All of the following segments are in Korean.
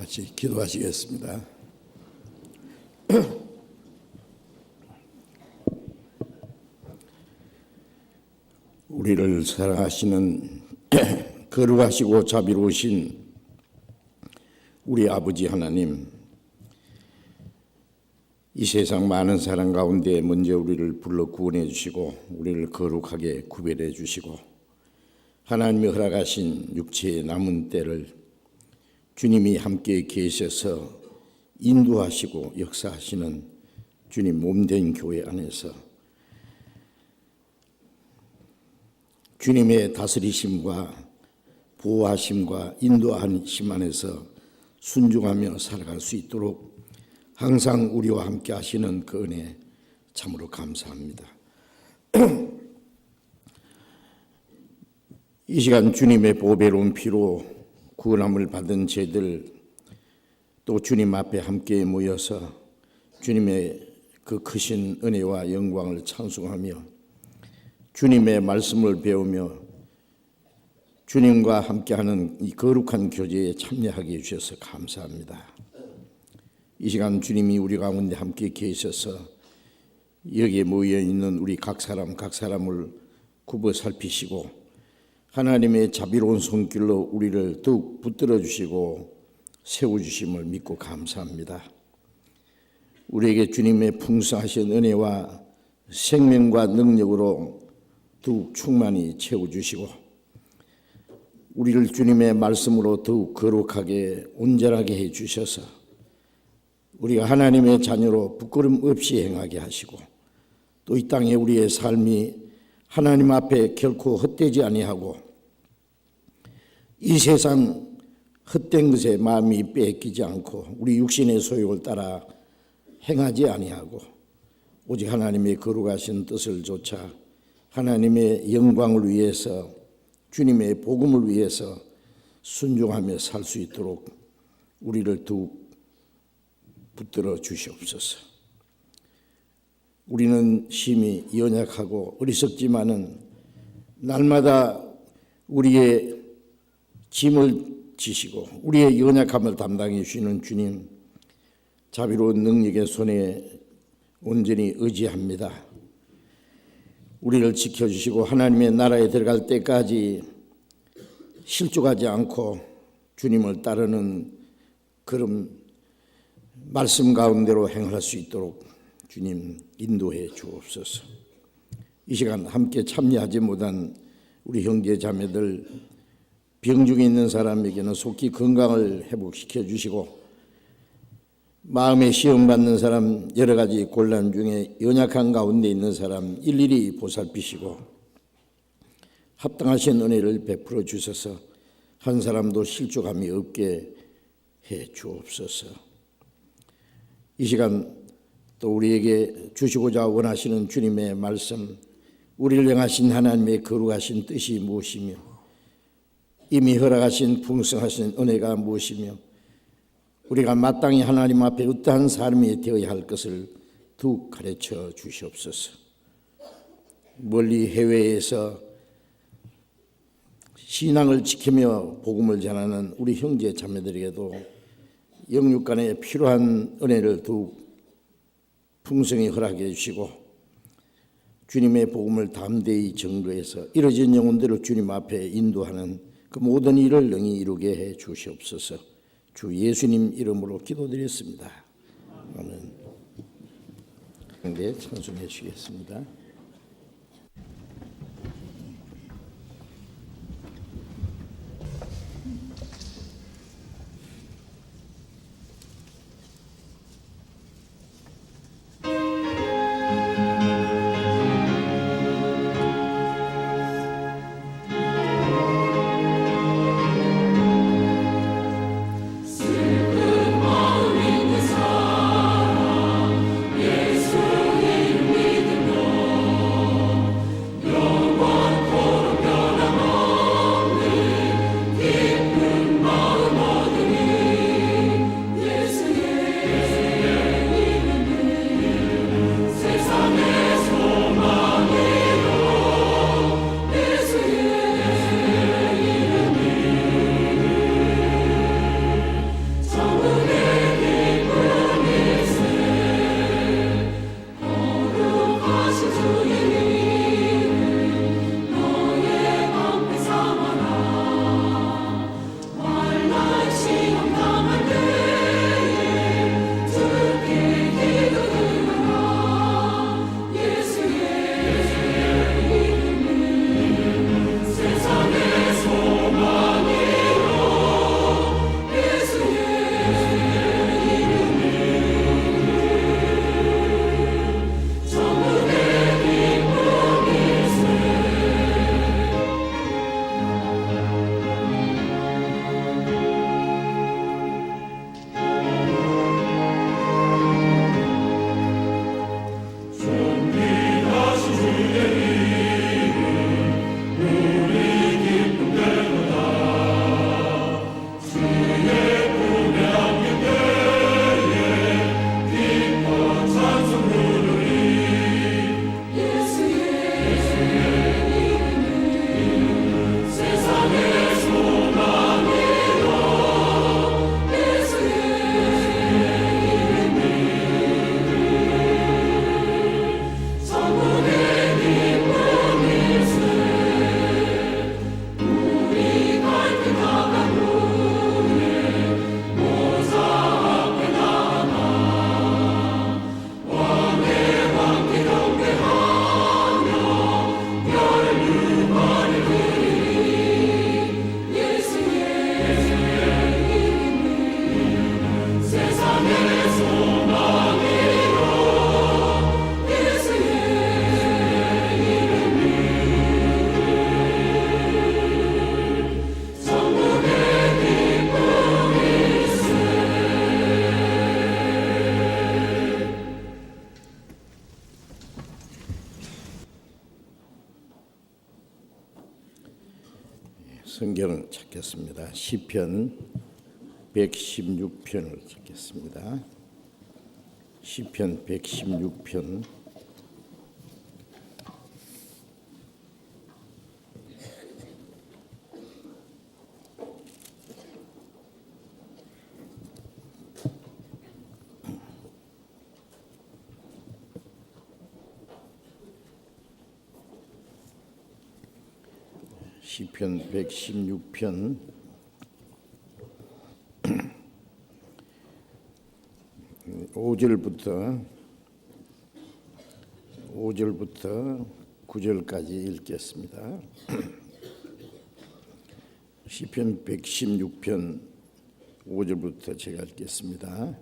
같이 기도하시겠습니다. 우리를 사랑하시는 거룩하시고 자비로우신 우리 아버지 하나님, 이 세상 많은 사람 가운데 먼저 우리를 불러 구원해 주시고 우리를 거룩하게 구별해 주시고 하나님이 허락하신 육체의 남은 때를 주님이 함께 계셔서 인도하시고 역사하시는 주님 몸된 교회 안에서 주님의 다스리심과 보호하심과 인도하심 안에서 순종하며 살아갈 수 있도록 항상 우리와 함께 하시는 그 은혜 참으로 감사합니다. 이 시간 주님의 보배로운 피로 구원함을 받은 저희들 또 주님 앞에 함께 모여서 주님의 그 크신 은혜와 영광을 찬송하며 주님의 말씀을 배우며 주님과 함께하는 이 거룩한 교제에 참여하게 해주셔서 감사합니다. 이 시간 주님이 우리 가운데 함께 계셔서 여기에 모여있는 우리 각 사람을 굽어 살피시고 하나님의 자비로운 손길로 우리를 더욱 붙들어 주시고 세워주심을 믿고 감사합니다. 우리에게 주님의 풍성하신 은혜와 생명과 능력으로 더욱 충만히 채워주시고 우리를 주님의 말씀으로 더욱 거룩하게 온전하게 해주셔서 우리가 하나님의 자녀로 부끄럼 없이 행하게 하시고 또 이 땅에 우리의 삶이 하나님 앞에 결코 헛되지 아니하고 이 세상 헛된 것에 마음이 빼앗기지 않고 우리 육신의 소욕을 따라 행하지 아니하고 오직 하나님의 거룩하신 뜻을 좇아 하나님의 영광을 위해서 주님의 복음을 위해서 순종하며 살 수 있도록 우리를 더욱 붙들어 주시옵소서. 우리는 심히 연약하고 어리석지만은 날마다 우리의 짐을 지시고 우리의 연약함을 담당해 주시는 주님 자비로운 능력의 손에 온전히 의지합니다. 우리를 지켜주시고 하나님의 나라에 들어갈 때까지 실족하지 않고 주님을 따르는 그런 말씀 가운데로 행할 수 있도록 주님 인도해 주옵소서. 이 시간 함께 참여하지 못한 우리 형제 자매들 병 중에 있는 사람에게는 속히 건강을 회복시켜 주시고 마음에 시험받는 사람 여러 가지 곤란 중에 연약한 가운데 있는 사람 일일이 보살피시고 합당하신 은혜를 베풀어 주셔서 한 사람도 실족함이 없게 해 주옵소서. 이 시간 또 우리에게 주시고자 원하시는 주님의 말씀 우리를 향하신 하나님의 거룩하신 뜻이 무엇이며 이미 허락하신 풍성하신 은혜가 무엇이며 우리가 마땅히 하나님 앞에 어떠한 삶이 되어야 할 것을 더욱 가르쳐 주시옵소서. 멀리 해외에서 신앙을 지키며 복음을 전하는 우리 형제 자매들에게도 영육 간에 필요한 은혜를 더욱 풍성히 허락해 주시고 주님의 복음을 담대히 전거해서 이뤄진 영혼들을 주님 앞에 인도하는 그 모든 일을 능히 이루게 해 주시옵소서. 주 예수님 이름으로 기도드렸습니다. 아멘. 네, 찬송해 주시겠습니다. 예수 이름 믿음으로 성경을 찾겠습니다. 시편 116편을 찾겠습니다. 시편 116편 시편 116편 5절부터 9절까지 읽겠습니다. 시편 116편 5절부터 제가 읽겠습니다.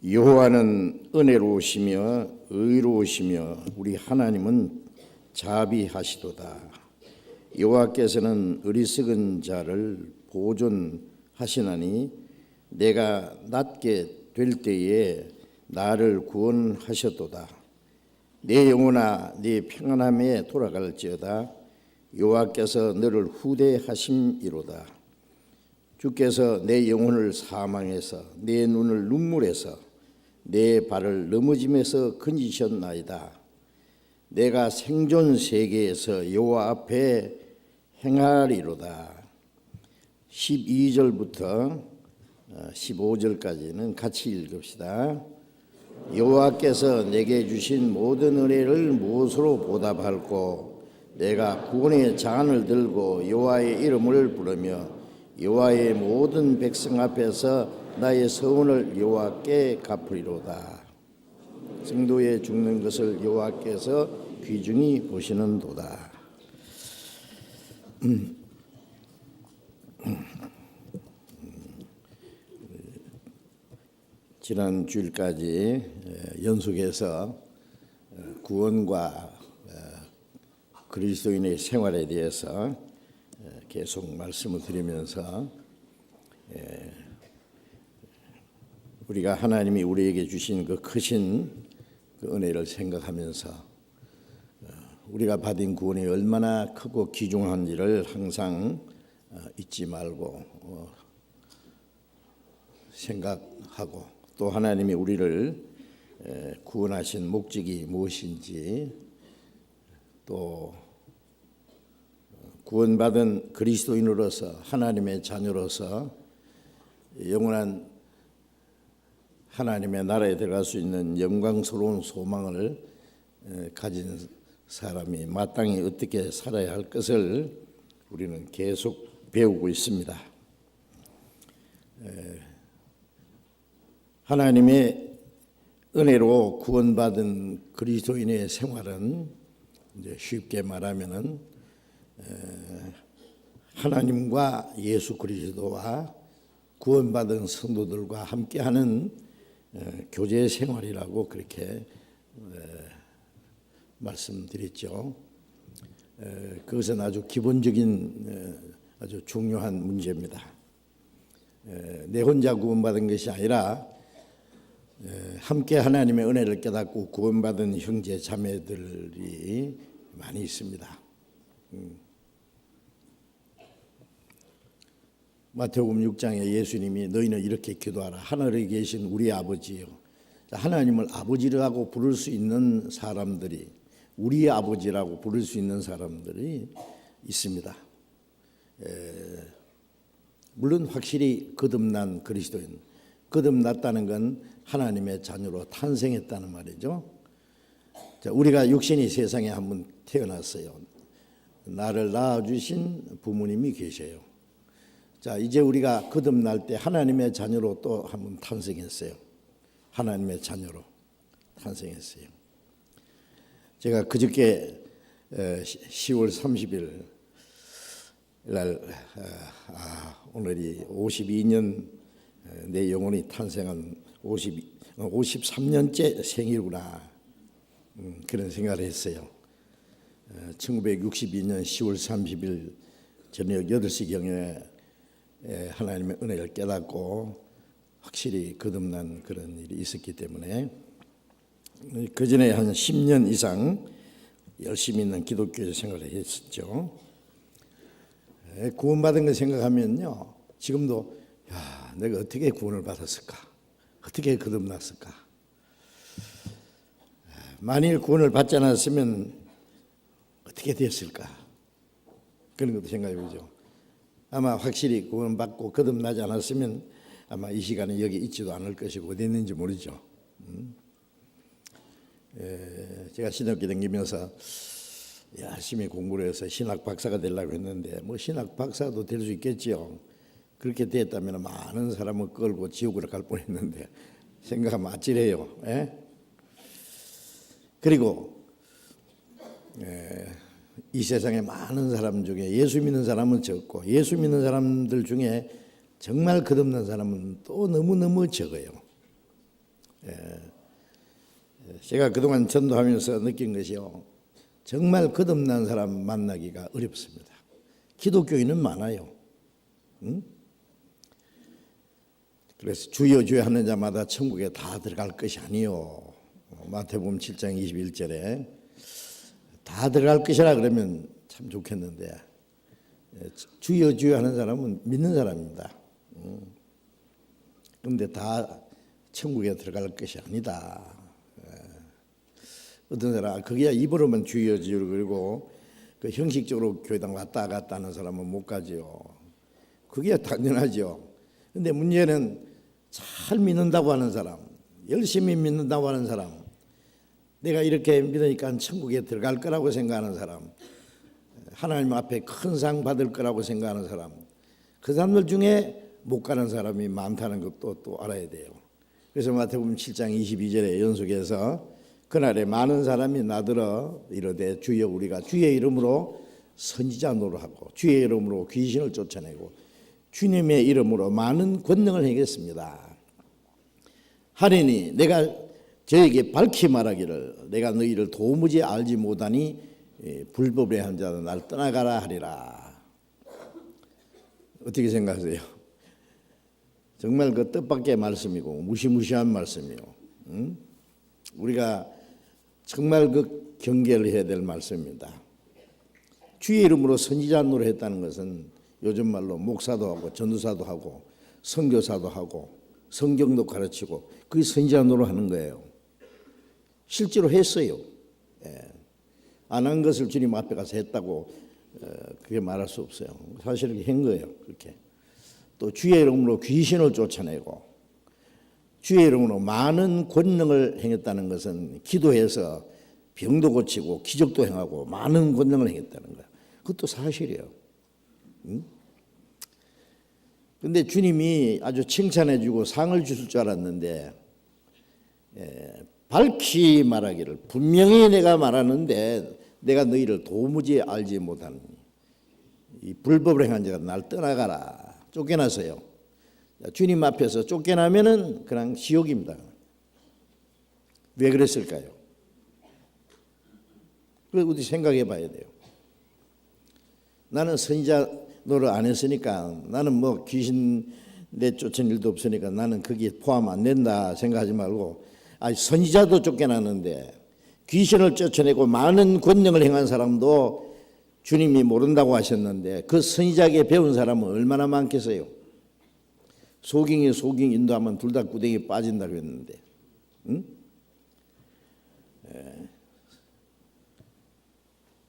여호와는 은혜로우시며 의로우시며 우리 하나님은 자비하시도다. 여호와께서는 어리석은 자를 보존하시나니 내가 낮게 될 때에 나를 구원하셨도다. 내 영혼아 네 평안함에 돌아갈지어다. 여호와께서 너를 후대하심이로다. 주께서 내 영혼을 사망해서 내 눈을 눈물에서 내 발을 넘어짐에서 건지셨나이다. 내가 생존 세계에서 여호와 앞에 행하리로다. 12절부터 15절까지는 같이 읽읍시다. 여호와께서 내게 주신 모든 은혜를 무엇으로 보답할꼬? 내가 구원의 잔을 들고 여호와의 이름을 부르며 여호와의 모든 백성 앞에서 나의 서원을 여호와께 갚으리로다. 성도의 죽는 것을 여호와께서 귀중히 보시는도다. 지난 주일까지 연속해서 구원과 그리스도인의 생활에 대해서 계속 말씀을 드리면서 우리가 하나님이 우리에게 주신 그 크신 그 은혜를 생각하면서 우리가 받은 구원이 얼마나 크고 귀중한지를 항상 잊지 말고 생각하고 또 하나님이 우리를 구원하신 목적이 무엇인지 또 구원받은 그리스도인으로서 하나님의 자녀로서 영원한 하나님의 나라에 들어갈 수 있는 영광스러운 소망을 가진 사람이 마땅히 어떻게 살아야 할 것을 우리는 계속 배우고 있습니다. 하나님의 은혜로 구원받은 그리스도인의 생활은 이제 쉽게 말하면은 하나님과 예수 그리스도와 구원받은 성도들과 함께하는 교제 생활이라고 그렇게 말씀드렸죠. 그것은 아주 기본적인 아주 중요한 문제입니다. 내 혼자 구원받은 것이 아니라 함께 하나님의 은혜를 깨닫고 구원받은 형제 자매들이 많이 있습니다. 마태복음 6장에 예수님이 너희는 이렇게 기도하라. 하늘에 계신 우리 아버지요. 하나님을 아버지라고 부를 수 있는 사람들이 우리의 아버지라고 부를 수 있는 사람들이 있습니다. 물론 확실히 거듭난 그리스도인, 거듭났다는 건 하나님의 자녀로 탄생했다는 말이죠. 자, 우리가 육신이 세상에 한번 태어났어요. 나를 낳아주신 부모님이 계셔요. 자, 이제 우리가 거듭날 때 하나님의 자녀로 또 한번 탄생했어요. 하나님의 자녀로 탄생했어요. 제가 그저께 10월 30일 날 오늘이 52년 내 영혼이 탄생한 53년째 생일구나 그런 생각을 했어요. 1962년 10월 30일 저녁 8시경에 하나님의 은혜를 깨닫고 확실히 거듭난 그런 일이 있었기 때문에 그 전에 한 10년 이상 열심히 있는 기독교 생활을 했었죠. 구원받은 거 생각하면요, 지금도 야, 내가 어떻게 구원을 받았을까? 어떻게 거듭났을까? 만일 구원을 받지 않았으면 어떻게 됐을까? 그런 것도 생각해 보죠. 아마 확실히 구원받고 거듭나지 않았으면 아마 이 시간에 여기 있지도 않을 것이고 어디 있는지 모르죠. 제가 신학교 다니면서 열심히 공부를 해서 신학 박사가 되려고 했는데 뭐 신학 박사도 될 수 있겠지요. 그렇게 됐다면 많은 사람을 끌고 지옥으로 갈 뻔했는데 생각하면 아찔해요. 그리고 이 세상에 많은 사람 중에 예수 믿는 사람은 적고 예수 믿는 사람들 중에 정말 거듭난 사람은 또 너무너무 적어요. 제가 그동안 전도하면서 느낀 것이요, 정말 거듭난 사람 만나기가 어렵습니다. 기독교인은 많아요. 그래서 주여 주여 하는 자마다 천국에 다 들어갈 것이 아니요. 마태복음 7장 21절에 다 들어갈 것이라 그러면 참 좋겠는데, 주여 주여 하는 사람은 믿는 사람입니다. 그런데 다 천국에 들어갈 것이 아니다. 어떤 사람 그게야 입으로만 주여 주여 그리고 그 형식적으로 교회당 왔다 갔다 하는 사람은 못 가지요. 그게 당연하죠. 근데 문제는 잘 믿는다고 하는 사람, 열심히 믿는다고 하는 사람, 내가 이렇게 믿으니까 천국에 들어갈 거라고 생각하는 사람, 하나님 앞에 큰 상 받을 거라고 생각하는 사람, 그 사람들 중에 못 가는 사람이 많다는 것도 또 알아야 돼요. 그래서 마태복음 7장 22절에 연속해서 그날에 많은 사람이 나더러 이르되 주여 우리가 주의 이름으로 선지자 노릇하고 주의 이름으로 귀신을 쫓아내고 주님의 이름으로 많은 권능을 행했습니다 하리니 내가 저에게 밝히 말하기를 내가 너희를 도무지 알지 못하니 불법의 한 자는 날 떠나가라 하리라. 어떻게 생각하세요? 정말 그 뜻밖의 말씀이고 무시무시한 말씀이요. 우리가 정말 그 경계를 해야 될 말씀입니다. 주의 이름으로 선지자 노릇했다는 것은 요즘 말로 목사도 하고 전도사도 하고 선교사도 하고 성경도 가르치고 그게 선지자 노릇하는 거예요. 실제로 했어요. 안 한 것을 주님 앞에 가서 했다고 그게 말할 수 없어요. 사실 그렇게 한 거예요. 그렇게. 또 주의 이름으로 귀신을 쫓아내고 주의 이름으로 많은 권능을 행했다는 것은 기도해서 병도 고치고 기적도 행하고 많은 권능을 행했다는 거예요. 그것도 사실이에요. 그런데 주님이 아주 칭찬해 주고 상을 주실 줄 알았는데 밝히 말하기를 분명히 내가 말하는데 내가 너희를 도무지 알지 못하는 이 불법을 행한 자가 날 떠나가라. 쫓겨나서요. 주님 앞에서 쫓겨나면은 그냥 지옥입니다. 왜 그랬을까요? 그걸 우리 생각해 봐야 돼요. 나는 선지자 노릇 안 했으니까 나는 뭐 귀신 내쫓은 일도 없으니까 나는 거기에 포함 안 된다 생각하지 말고 선지자도 쫓겨났는데 귀신을 쫓아내고 많은 권능을 행한 사람도 주님이 모른다고 하셨는데 그 선지자에게 배운 사람은 얼마나 많겠어요? 소경이 소경 인도하면 둘 다 구덩이에 빠진다고 했는데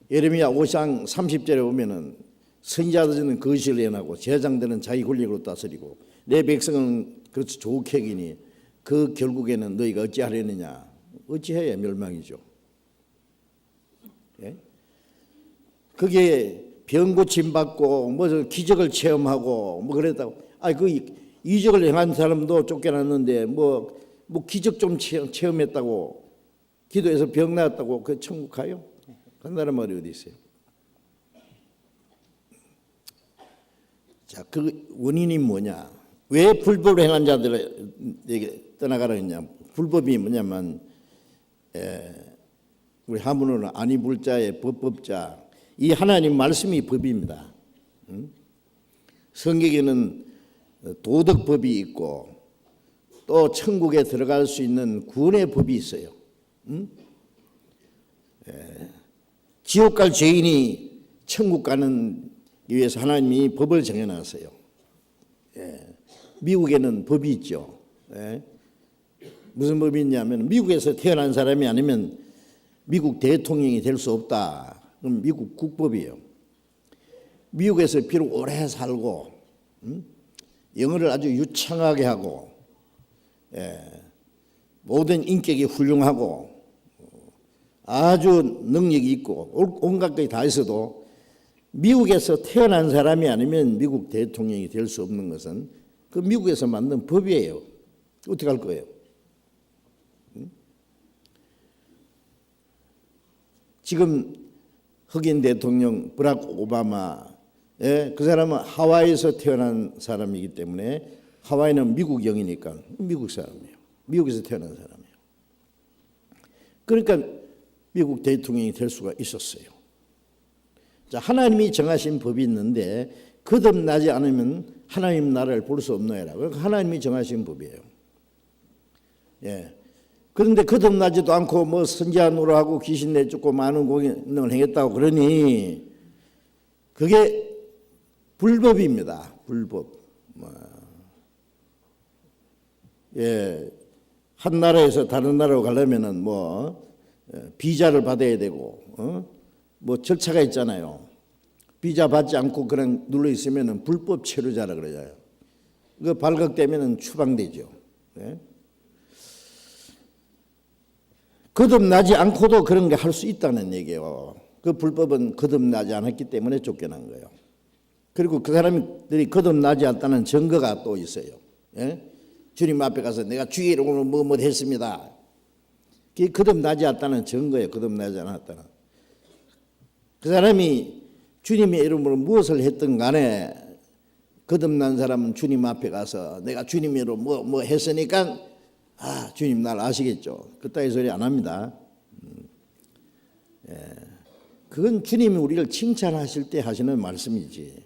예레미야 5장 30절에 보면은 선지자들은 거짓을 행하고 제사장들은 자기 권력으로 다스리고 내 백성은 그렇지 좋게 하기니 그 결국에는 너희가 어찌하려느냐. 어찌해야 멸망이죠. 예? 그게 병 고침 받고 뭐 기적을 체험하고 뭐 그랬다고. 그 이적을 행한 사람도 쫓겨났는데 뭐 기적 좀 체험했다고 기도해서 병 나았다고 그 천국 가요? 간다는 말이 어디 있어요? 자, 그 원인이 뭐냐? 왜 불법을 행한 자들에게 떠나가라 했냐? 불법이 뭐냐면 우리 한문으로는 아니불자의 법법자, 이 하나님 말씀이 법입니다. 성경에는 도덕법이 있고 또 천국에 들어갈 수 있는 구원의 법이 있어요. 지옥 갈 죄인이 천국 가는 위해서 하나님이 법을 정해놨어요. 미국에는 법이 있죠. 무슨 법이 있냐면 미국에서 태어난 사람이 아니면 미국 대통령이 될 수 없다. 그럼 미국 국법이에요. 미국에서 비록 오래 살고 영어를 아주 유창하게 하고 모든 인격이 훌륭하고 아주 능력이 있고 온갖 것이 다 있어도 미국에서 태어난 사람이 아니면 미국 대통령이 될 수 없는 것은 그 미국에서 만든 법이에요. 어떻게 할 거예요? 지금 흑인 대통령 브락 오바마, 그 사람은 하와이에서 태어난 사람이기 때문에 하와이는 미국영이니까 미국 사람이에요. 미국에서 태어난 사람이에요. 그러니까 미국 대통령이 될 수가 있었어요. 자, 하나님이 정하신 법이 있는데 거듭나지 않으면 하나님 나라를 볼 수 없노라. 그러니까 하나님이 정하신 법이에요. 그런데 거듭나지도 않고 뭐 선지자 노릇하고 귀신 내쫓고 많은 공연을 행했다고 그러니 그게 불법입니다. 불법. 한 나라에서 다른 나라로 가려면은 뭐 비자를 받아야 되고 뭐 절차가 있잖아요. 비자 받지 않고 그냥 눌러 있으면은 불법 체류자라 그러잖아요. 그 발각되면은 추방되죠. 거듭나지 않고도 그런 게 할 수 있다는 얘기예요. 그 불법은 거듭나지 않았기 때문에 쫓겨난 거예요. 그리고 그 사람들이 거듭나지 않다는 증거가 또 있어요. 주님 앞에 가서 내가 주의 이름으로 뭐뭐 했습니다. 그게 거듭나지 않았다는 증거예요. 거듭나지 않았다는. 그 사람이 주님의 이름으로 무엇을 했든 간에 거듭난 사람은 주님 앞에 가서 내가 주님의 이름으로 뭐 했으니까 주님 날 아시겠죠. 그따위 소리 안 합니다. 그건 주님이 우리를 칭찬하실 때 하시는 말씀이지.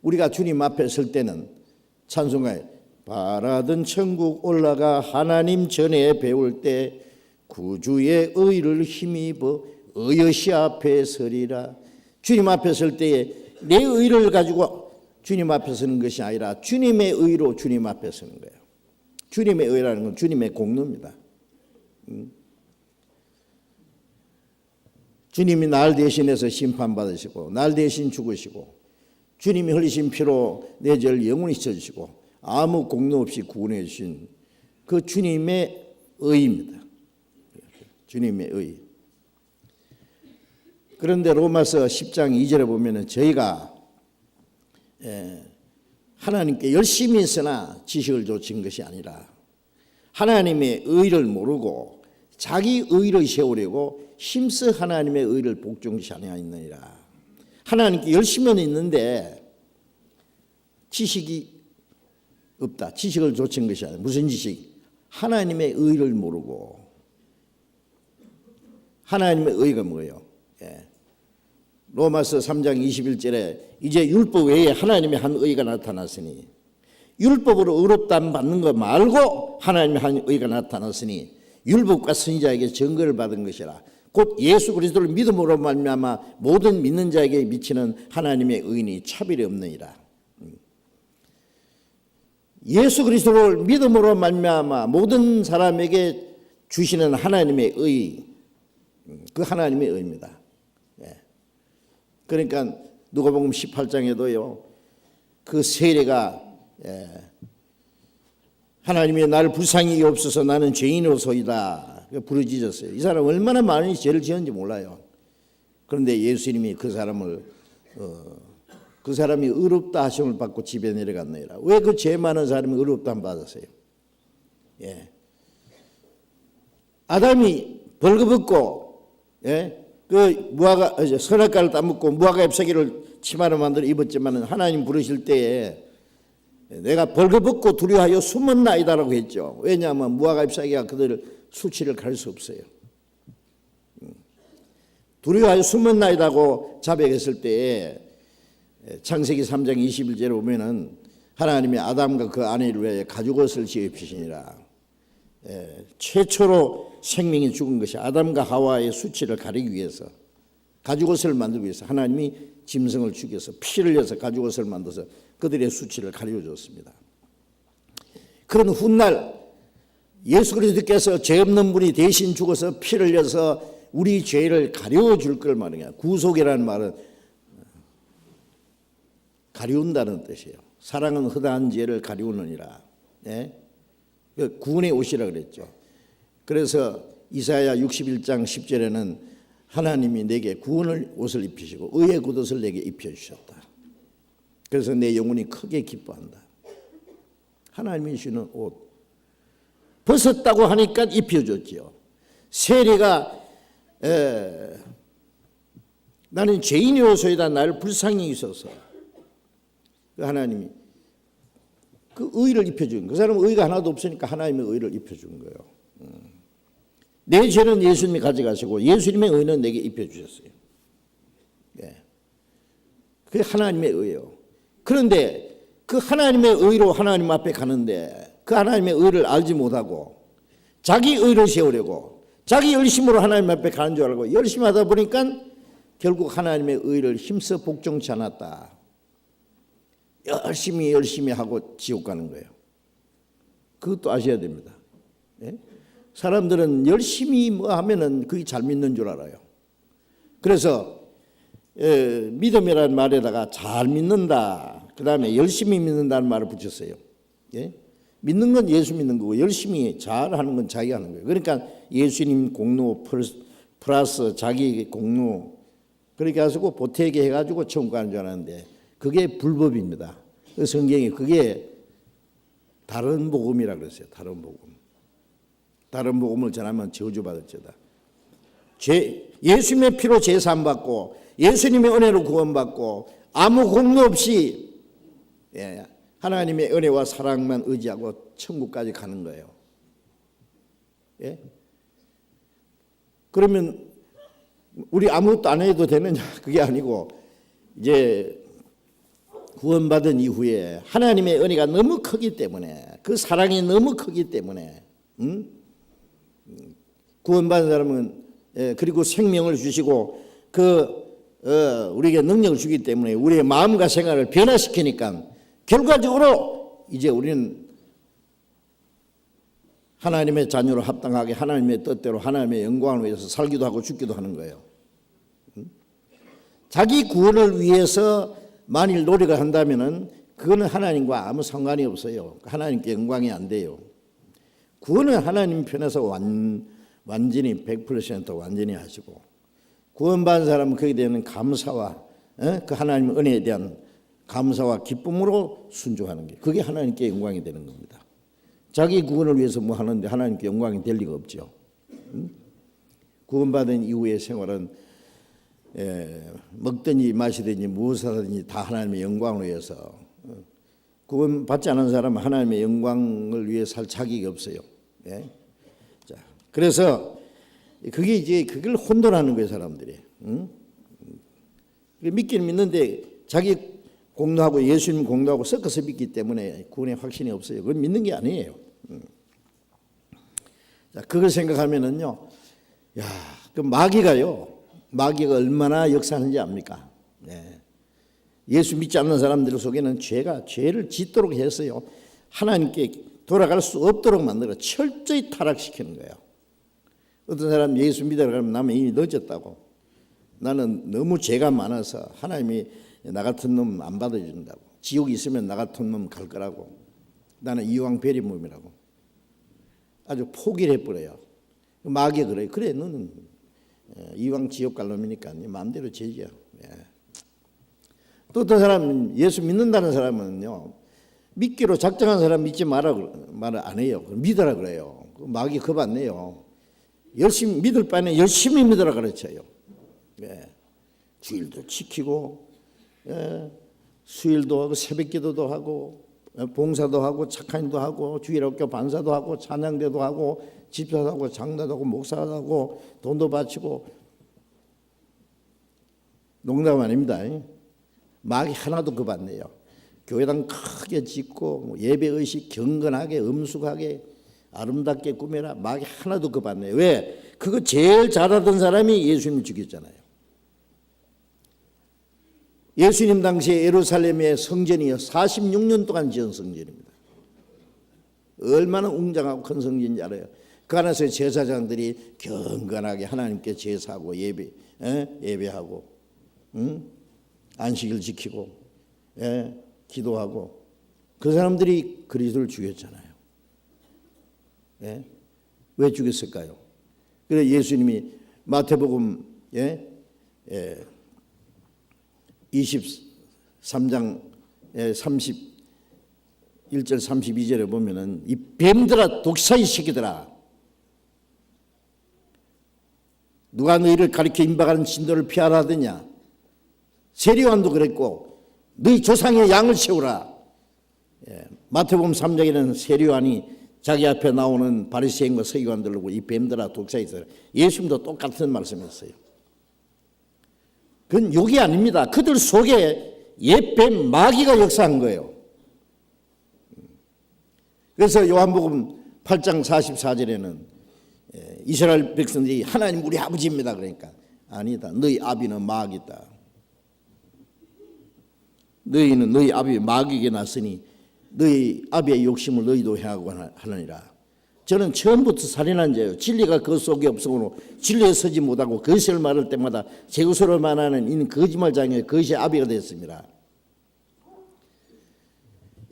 우리가 주님 앞에 설 때는 찬송가에 바라던 천국 올라가 하나님 전에 배울 때 구주의 의를 힘입어 의여시 앞에 서리라. 주님 앞에 설 때에 내 의를 가지고 주님 앞에 서는 것이 아니라 주님의 의로 주님 앞에 서는 거예요. 주님의 의라는 건 주님의 공로입니다. 주님이 날 대신해서 심판받으시고 날 대신 죽으시고 주님이 흘리신 피로 내 죄를 영원히 씻어주시고 아무 공로 없이 구원해 주신 그 주님의 의입니다. 주님의 의. 그런데 로마서 10장 2절에 보면은 저희가 하나님께 열심히 있으나 지식을 좇은 것이 아니라 하나님의 의를 모르고 자기 의를 세우려고 힘써 하나님의 의를 복종치 아니하였느니라. 하나님께 열심히는 있는데 지식이 없다. 지식을 좇은 것이 아니라 무슨 지식? 하나님의 의를 모르고. 하나님의 의가 뭐예요? 로마서 3장 21절에 이제 율법 외에 하나님의 한 의가 나타났으니 율법으로 의롭다함 받는 것 말고 하나님의 한 의가 나타났으니 율법과 선지자에게 증거를 받은 것이라. 곧 예수 그리스도를 믿음으로 말미암아 모든 믿는 자에게 미치는 하나님의 의인이 차별이 없느니라. 예수 그리스도를 믿음으로 말미암아 모든 사람에게 주시는 하나님의 의, 그 하나님의 의입니다. 그러니까 누가복음 18장에도요 그 세례가 하나님이 나를 불쌍히 여옵소서 나는 죄인으로소이다 부르짖었어요. 이 사람 얼마나 많은 죄를 지었는지 몰라요. 그런데 예수님이 그 사람을 그 사람이 의롭다 하심을 받고 집에 내려갔느니라. 왜 그 죄 많은 사람이 의롭다 함 받았어요? 아담이 벌거벗고 그 무화과 선악과를 따먹고 무화과 잎사귀를 치마로 만들어 입었지만 하나님 부르실 때에 내가 벌거벗고 두려워하여 숨은 나이다라고 했죠. 왜냐하면 무화과 잎사귀가 그들을 수치를 가릴 수 없어요. 두려워하여 숨은 나이다고 자백했을 때에 창세기 3장 21절에 보면은 하나님이 아담과 그 아내를 위해 가죽옷을 지으시니라. 최초로 생명이 죽은 것이 아담과 하와의 수치를 가리기 위해서 가죽옷을 만들기 위해서 하나님이 짐승을 죽여서 피를 흘려서 가죽옷을 만들어서 그들의 수치를 가려줬습니다. 그런 훗날 예수 그리스도께서 죄 없는 분이 대신 죽어서 피를 흘려서 우리 죄를 가려줄 걸 말이야. 구속이라는 말은 가리운다는 뜻이에요. 사랑은 허다한 죄를 가리우느니라. 예? 구원의 옷이라 그랬죠. 그래서 이사야 61장 10절에는 하나님이 내게 구원의 옷을 입히시고 의의 겉옷을 내게 입혀주셨다. 그래서 내 영혼이 크게 기뻐한다. 하나님이 주는 옷 벗었다고 하니까 입혀줬죠. 세리가 나는 죄인이어서이다 나를 불쌍히 있어서 하나님이 그 의를 입혀준 그 사람은 의가 하나도 없으니까 하나님의 의를 입혀준 거예요. 내 죄는 예수님이 가져가시고 예수님의 의는 내게 입혀주셨어요. 예. 그게 하나님의 의예요. 그런데 그 하나님의 의로 하나님 앞에 가는데 그 하나님의 의를 알지 못하고 자기 의를 세우려고 자기 열심으로 하나님 앞에 가는 줄 알고 열심히 하다 보니까 결국 하나님의 의를 힘써 복종치 않았다. 열심히 하고 지옥 가는 거예요. 그것도 아셔야 됩니다. 예? 사람들은 열심히 뭐 하면은 그게 잘 믿는 줄 알아요. 그래서 믿음이라는 말에다가 잘 믿는다. 그 다음에 열심히 믿는다는 말을 붙였어요. 예? 믿는 건 예수 믿는 거고 열심히 잘하는 건 자기가 하는 거예요. 그러니까 예수님 공로 플러스 자기 공로 그렇게 해가지고 보태게 해가지고 천국 가는 줄 알았는데 그게 불법입니다. 성경이 그게 다른 복음이라 그랬어요. 다른 복음. 다른 복음을 전하면 저주받을지어다. 예수님의 피로 제사함 받고 예수님의 은혜로 구원받고 아무 공로 없이 하나님의 은혜와 사랑만 의지하고 천국까지 가는 거예요. 예? 그러면 우리 아무것도 안 해도 되느냐? 그게 아니고 이제 구원받은 이후에 하나님의 은혜가 너무 크기 때문에 그 사랑이 너무 크기 때문에 구원받은 사람은 그리고 생명을 주시고 우리에게 능력을 주기 때문에 우리의 마음과 생활을 변화시키니까 결과적으로 이제 우리는 하나님의 자녀로 합당하게 하나님의 뜻대로 하나님의 영광을 위해서 살기도 하고 죽기도 하는 거예요. 자기 구원을 위해서 만일 노력을 한다면은 그거는 하나님과 아무 상관이 없어요. 하나님께 영광이 안 돼요. 구원은 하나님 편에서 완전히 100% 완전히 하시고 구원받은 사람은 거기에 대한 감사와 그 하나님의 은혜에 대한 감사와 기쁨으로 순종하는 게 그게 하나님께 영광이 되는 겁니다. 자기 구원을 위해서 뭐 하는데 하나님께 영광이 될 리가 없죠. 구원받은 이후의 생활은 먹든지 마시든지 무엇을 하든지 다 하나님의 영광을 위해서 구원받지 않은 사람은 하나님의 영광을 위해 살 자격이 없어요. 예? 자, 그래서 그게 이제 그걸 혼돈하는 거예요, 사람들이. 믿기는 믿는데 자기 공로하고 예수님 공로하고 섞어서 믿기 때문에 구원의 확신이 없어요. 그건 믿는 게 아니에요. 자, 그걸 생각하면은요, 야, 그 마귀가 얼마나 역사하는지 압니까? 네. 예수 믿지 않는 사람들 속에는 죄를 짓도록 했어요. 하나님께 돌아갈 수 없도록 만들어 철저히 타락시키는 거예요. 어떤 사람 예수 믿으러 가면 나는 이미 늦었다고. 나는 너무 죄가 많아서 하나님이 나 같은 놈 안 받아준다고. 지옥이 있으면 나 같은 놈 갈 거라고. 나는 이왕 베리몸이라고. 아주 포기를 해버려요. 마귀가 그래요. 그래 너는 이왕 지옥 갈 놈이니까 네 마음대로 죄지야. 예. 또 어떤 사람 예수 믿는다는 사람은요. 믿기로 작정한 사람 믿지 말을 안 해요. 믿으라 그래요. 마귀 겁 안 내요. 열심히 믿을 바에는 열심히 믿으라 그랬어요. 예. 주일도 지키고 수일도 하고 새벽기도도 하고 봉사도 하고 착한 일도 하고 주일학교 반사도 하고 찬양대도 하고 집사도 하고 장로도 하고 목사도 하고 돈도 바치고 농담 아닙니다. 마귀 하나도 겁 안 내요. 교회당 크게 짓고 예배의식 경건하게 엄숙하게 아름답게 꾸며라. 마귀 하나도 겁 안 내요. 왜? 그거 제일 잘하던 사람이 예수님을 죽였잖아요. 예수님 당시에 예루살렘의 성전이 46년 동안 지은 성전입니다. 얼마나 웅장하고 큰 성전인지 알아요. 그 안에서 제사장들이 경건하게 하나님께 제사하고 예배하고 안식일 지키고 기도하고 그 사람들이 그리스도를 죽였잖아요. 왜 죽였을까요? 그래서 예수님이 마태복음 23장 31절 32절에 보면은 이 뱀들아 독사의 새끼들아 누가 너희를 가리켜 임박하는 진도를 피하라 하더냐. 세리요한도 그랬고 너희 조상의 양을 채우라. 마태복음 3장에는 세리요한이 자기 앞에 나오는 바리새인과 서기관들을 보고 이 뱀들아 독사의 새끼들아. 예수님도 똑같은 말씀했어요. 그건 욕이 아닙니다. 그들 속에 옛뱀 마귀가 역사한 거예요. 그래서 요한복음 8장 44절에는 이스라엘 백성들이 하나님 우리 아버지입니다. 그러니까 아니다. 너희 아비는 마귀다. 너희는 너희 아비 마귀에게 났으니 너희 아비의 욕심을 너희도 행하고 하느니라. 저는 처음부터 살인한 자예요. 진리가 그 속에 없으므로 진리에 서지 못하고 거짓을 말할 때마다 제 것으로 말하는 이는 거짓말장애 그것이 아비가 됐습니다.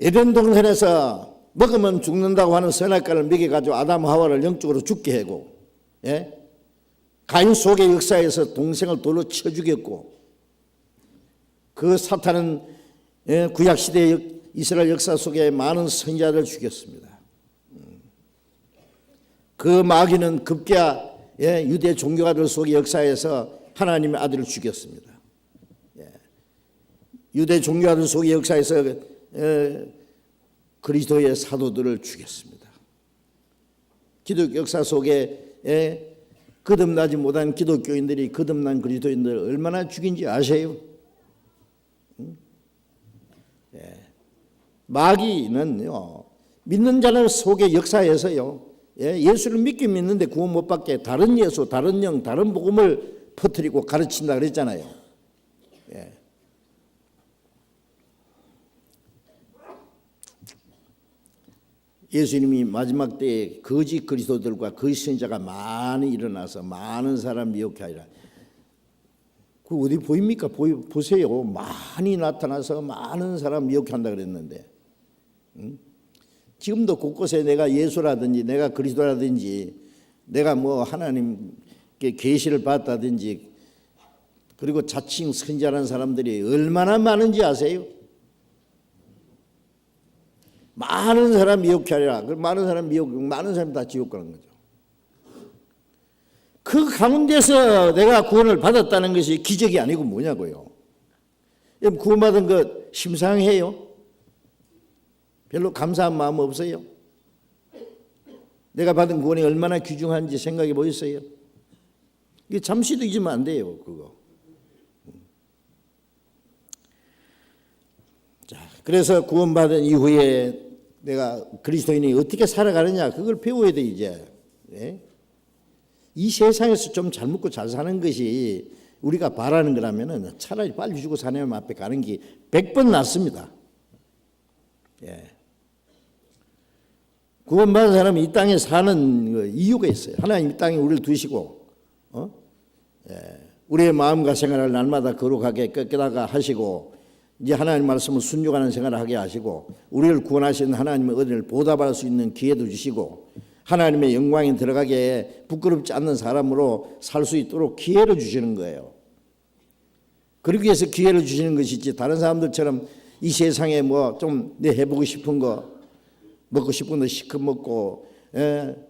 에덴 동산에서 먹으면 죽는다고 하는 선악과를 먹여가지고 아담 하와를 영적으로 죽게 하고 가인 속의 역사에서 동생을 돌로 쳐 죽였고 그 사탄은 구약시대의 이스라엘 역사 속에 많은 선지자들을 죽였습니다. 그 마귀는 급기야 유대 종교가들 속의 역사에서 하나님의 아들을 죽였습니다. 유대 종교가들 속의 역사에서 그리스도의 사도들을 죽였습니다. 기독교 역사 속에 거듭나지 못한 기독교인들이 거듭난 그리스도인들을 얼마나 죽인지 아세요? 마귀는요 믿는 자들 속의 역사에서요 예수를 믿긴 믿는데 구원 못 받게 다른 예수, 다른 영, 다른 복음을 퍼뜨리고 가르친다 그랬잖아요. 예수님이 마지막 때에 거짓 그리스도들과 거짓 선지자가 많이 일어나서 많은 사람 미혹해 하리라. 그 어디 보입니까? 보세요. 많이 나타나서 많은 사람 미혹해 한다 그랬는데 지금도 곳곳에 내가 예수라든지 내가 그리스도라든지 내가 뭐 하나님께 계시를 받았다든지 그리고 자칭 선지자라는 사람들이 얼마나 많은지 아세요? 많은 사람 미혹해 하리라. 많은 사람 많은 사람이 다 지옥 가는 거죠. 그 가운데서 내가 구원을 받았다는 것이 기적이 아니고 뭐냐고요. 여러분 구원받은 것 심상해요? 별로 감사한 마음 없어요? 내가 받은 구원이 얼마나 귀중한지 생각해 보셨어요? 이게 잠시도 잊으면 안 돼요. 그거. 자, 그래서 구원받은 이후에 내가 그리스도인이 어떻게 살아가느냐 그걸 배워야 돼 이제. 이 세상에서 좀 잘 먹고 잘 사는 것이 우리가 바라는 거라면은 차라리 빨리 죽고 하나님 앞에 가는 게 100번 낫습니다. 구원받은 사람이 이 땅에 사는 이유가 있어요. 하나님 이 땅에 우리를 두시고 우리의 마음과 생활을 날마다 거룩하게 깨끗하게 하시고 이제 하나님 말씀을 순종하는 생활을 하게 하시고 우리를 구원하신 하나님의 은혜를 보답할 수 있는 기회도 주시고 하나님의 영광에 들어가게 부끄럽지 않는 사람으로 살 수 있도록 기회를 주시는 거예요. 그러기 위해서 기회를 주시는 것이지 다른 사람들처럼 이 세상에 뭐 좀 내 해보고 싶은 거 먹고 싶은 거 시컷 먹고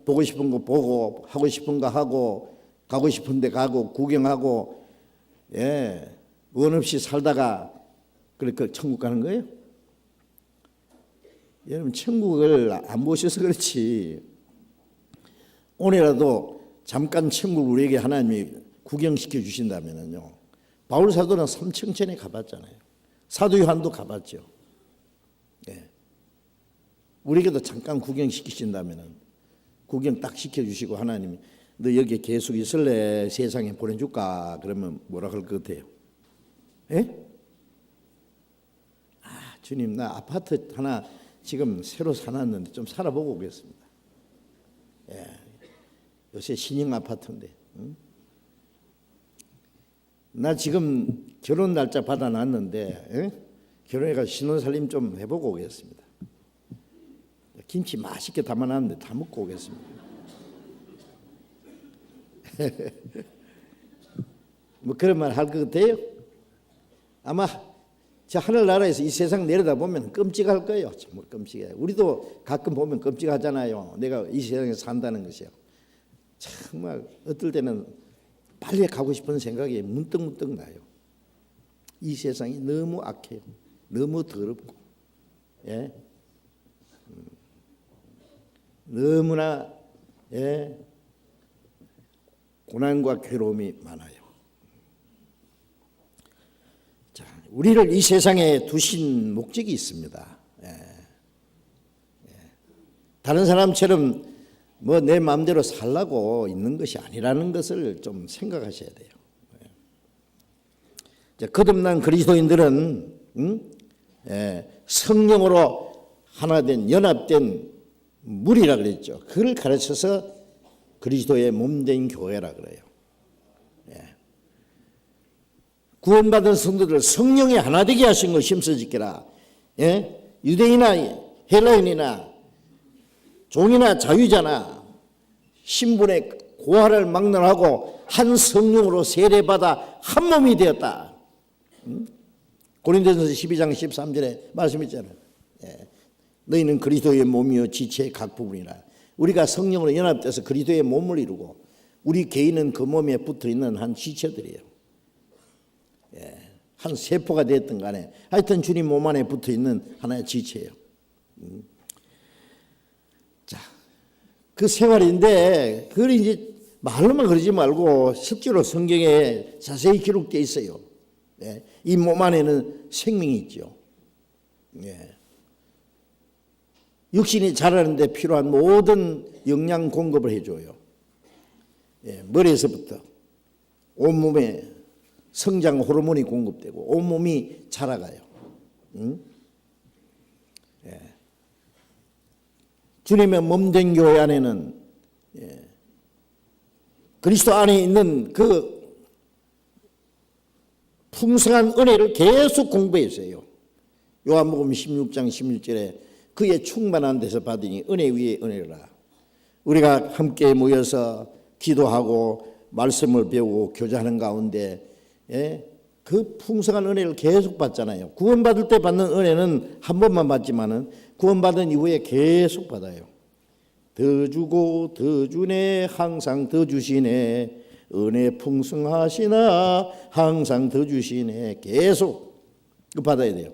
보고 싶은 거 보고 하고 싶은 거 하고 가고 싶은 데 가고 구경하고 원 없이 살다가 그러니까 천국 가는 거예요? 여러분 천국을 안 보셔서 그렇지 오늘이라도 잠깐 천국을 우리에게 하나님이 구경시켜 주신다면요 바울 사도는 삼층천에 가봤잖아요. 사도 요한도 가봤죠. 우리에게도 잠깐 구경시키신다면은 구경 딱 시켜주시고 하나님이 너 여기에 계속 있을래? 세상에 보내줄까? 그러면 뭐라 할 것 같아요? 주님, 나 아파트 하나 지금 새로 사놨는데 좀 살아보고 오겠습니다. 예, 요새 신형 아파트인데, 응? 나 지금 결혼 날짜 받아놨는데, 응? 결혼해가 신혼살림 좀 해보고 오겠습니다. 김치 맛있게 담아놨는데 다 먹고 오겠습니다. 뭐 그런 말 할 것 같아요? 아마 저 하늘나라에서 이 세상 내려다보면 끔찍할 거예요. 정말 끔찍해. 우리도 가끔 보면 끔찍하잖아요. 내가 이 세상에 산다는 것이요. 정말 어떨 때는 빨리 가고 싶은 생각이 문득문득 나요. 이 세상이 너무 악해요. 너무 더럽고, 예, 너무나, 예, 고난과 괴로움이 많아요. 자, 우리를 이 세상에 두신 목적이 있습니다. 예, 예. 다른 사람처럼 뭐 내 마음대로 살라고 있는 것이 아니라는 것을 좀 생각하셔야 돼요. 예. 자, 거듭난 그리스도인들은 예, 성령으로 하나 된 연합된 무리라 그랬죠. 그걸 가르쳐서 그리스도의 몸된 교회라 그래요. 예. 구원받은 성도들 성령이 하나 되게 하신 걸 힘써지키라. 예? 유대인이나 헬라인이나 종이나 자유자나 신분의 고하를 막론하고 한 성령으로 세례받아 한 몸이 되었다. 고린도전서 12장 13절에 말씀했잖아요. 예. 너희는 그리스도의 몸이요 지체의 각 부분이라. 우리가 성령으로 연합돼서 그리스도의 몸을 이루고 우리 개인은 그 몸에 붙어있는 한 지체들이에요. 예. 한 세포가 됐든 간에 하여튼 주님 몸 안에 붙어있는 하나의 지체예요. 자, 그 생활인데 그걸 이제 말로만 그러지 말고 실제로 성경에 자세히 기록되어 있어요. 예. 이 몸 안에는 생명이 있죠. 예. 육신이 자라는데 필요한 모든 영양 공급을 해줘요. 예, 머리에서부터 온몸에 성장 호르몬이 공급되고 온몸이 자라가요. 예. 주님의 몸된 교회 안에는 예, 그리스도 안에 있는 그 풍성한 은혜를 계속 공부했어요. 요한복음 16장 16절에 그의 충만한 데서 받으니 은혜 위에 은혜라. 우리가 함께 모여서 기도하고 말씀을 배우고 교제하는 가운데 예? 그 풍성한 은혜를 계속 받잖아요. 구원받을 때 받는 은혜는 한 번만 받지만은 구원받은 이후에 계속 받아요. 더 주고 더 주네 항상 더 주시네 은혜 풍성하시나 항상 더 주시네 계속 그 받아야 돼요.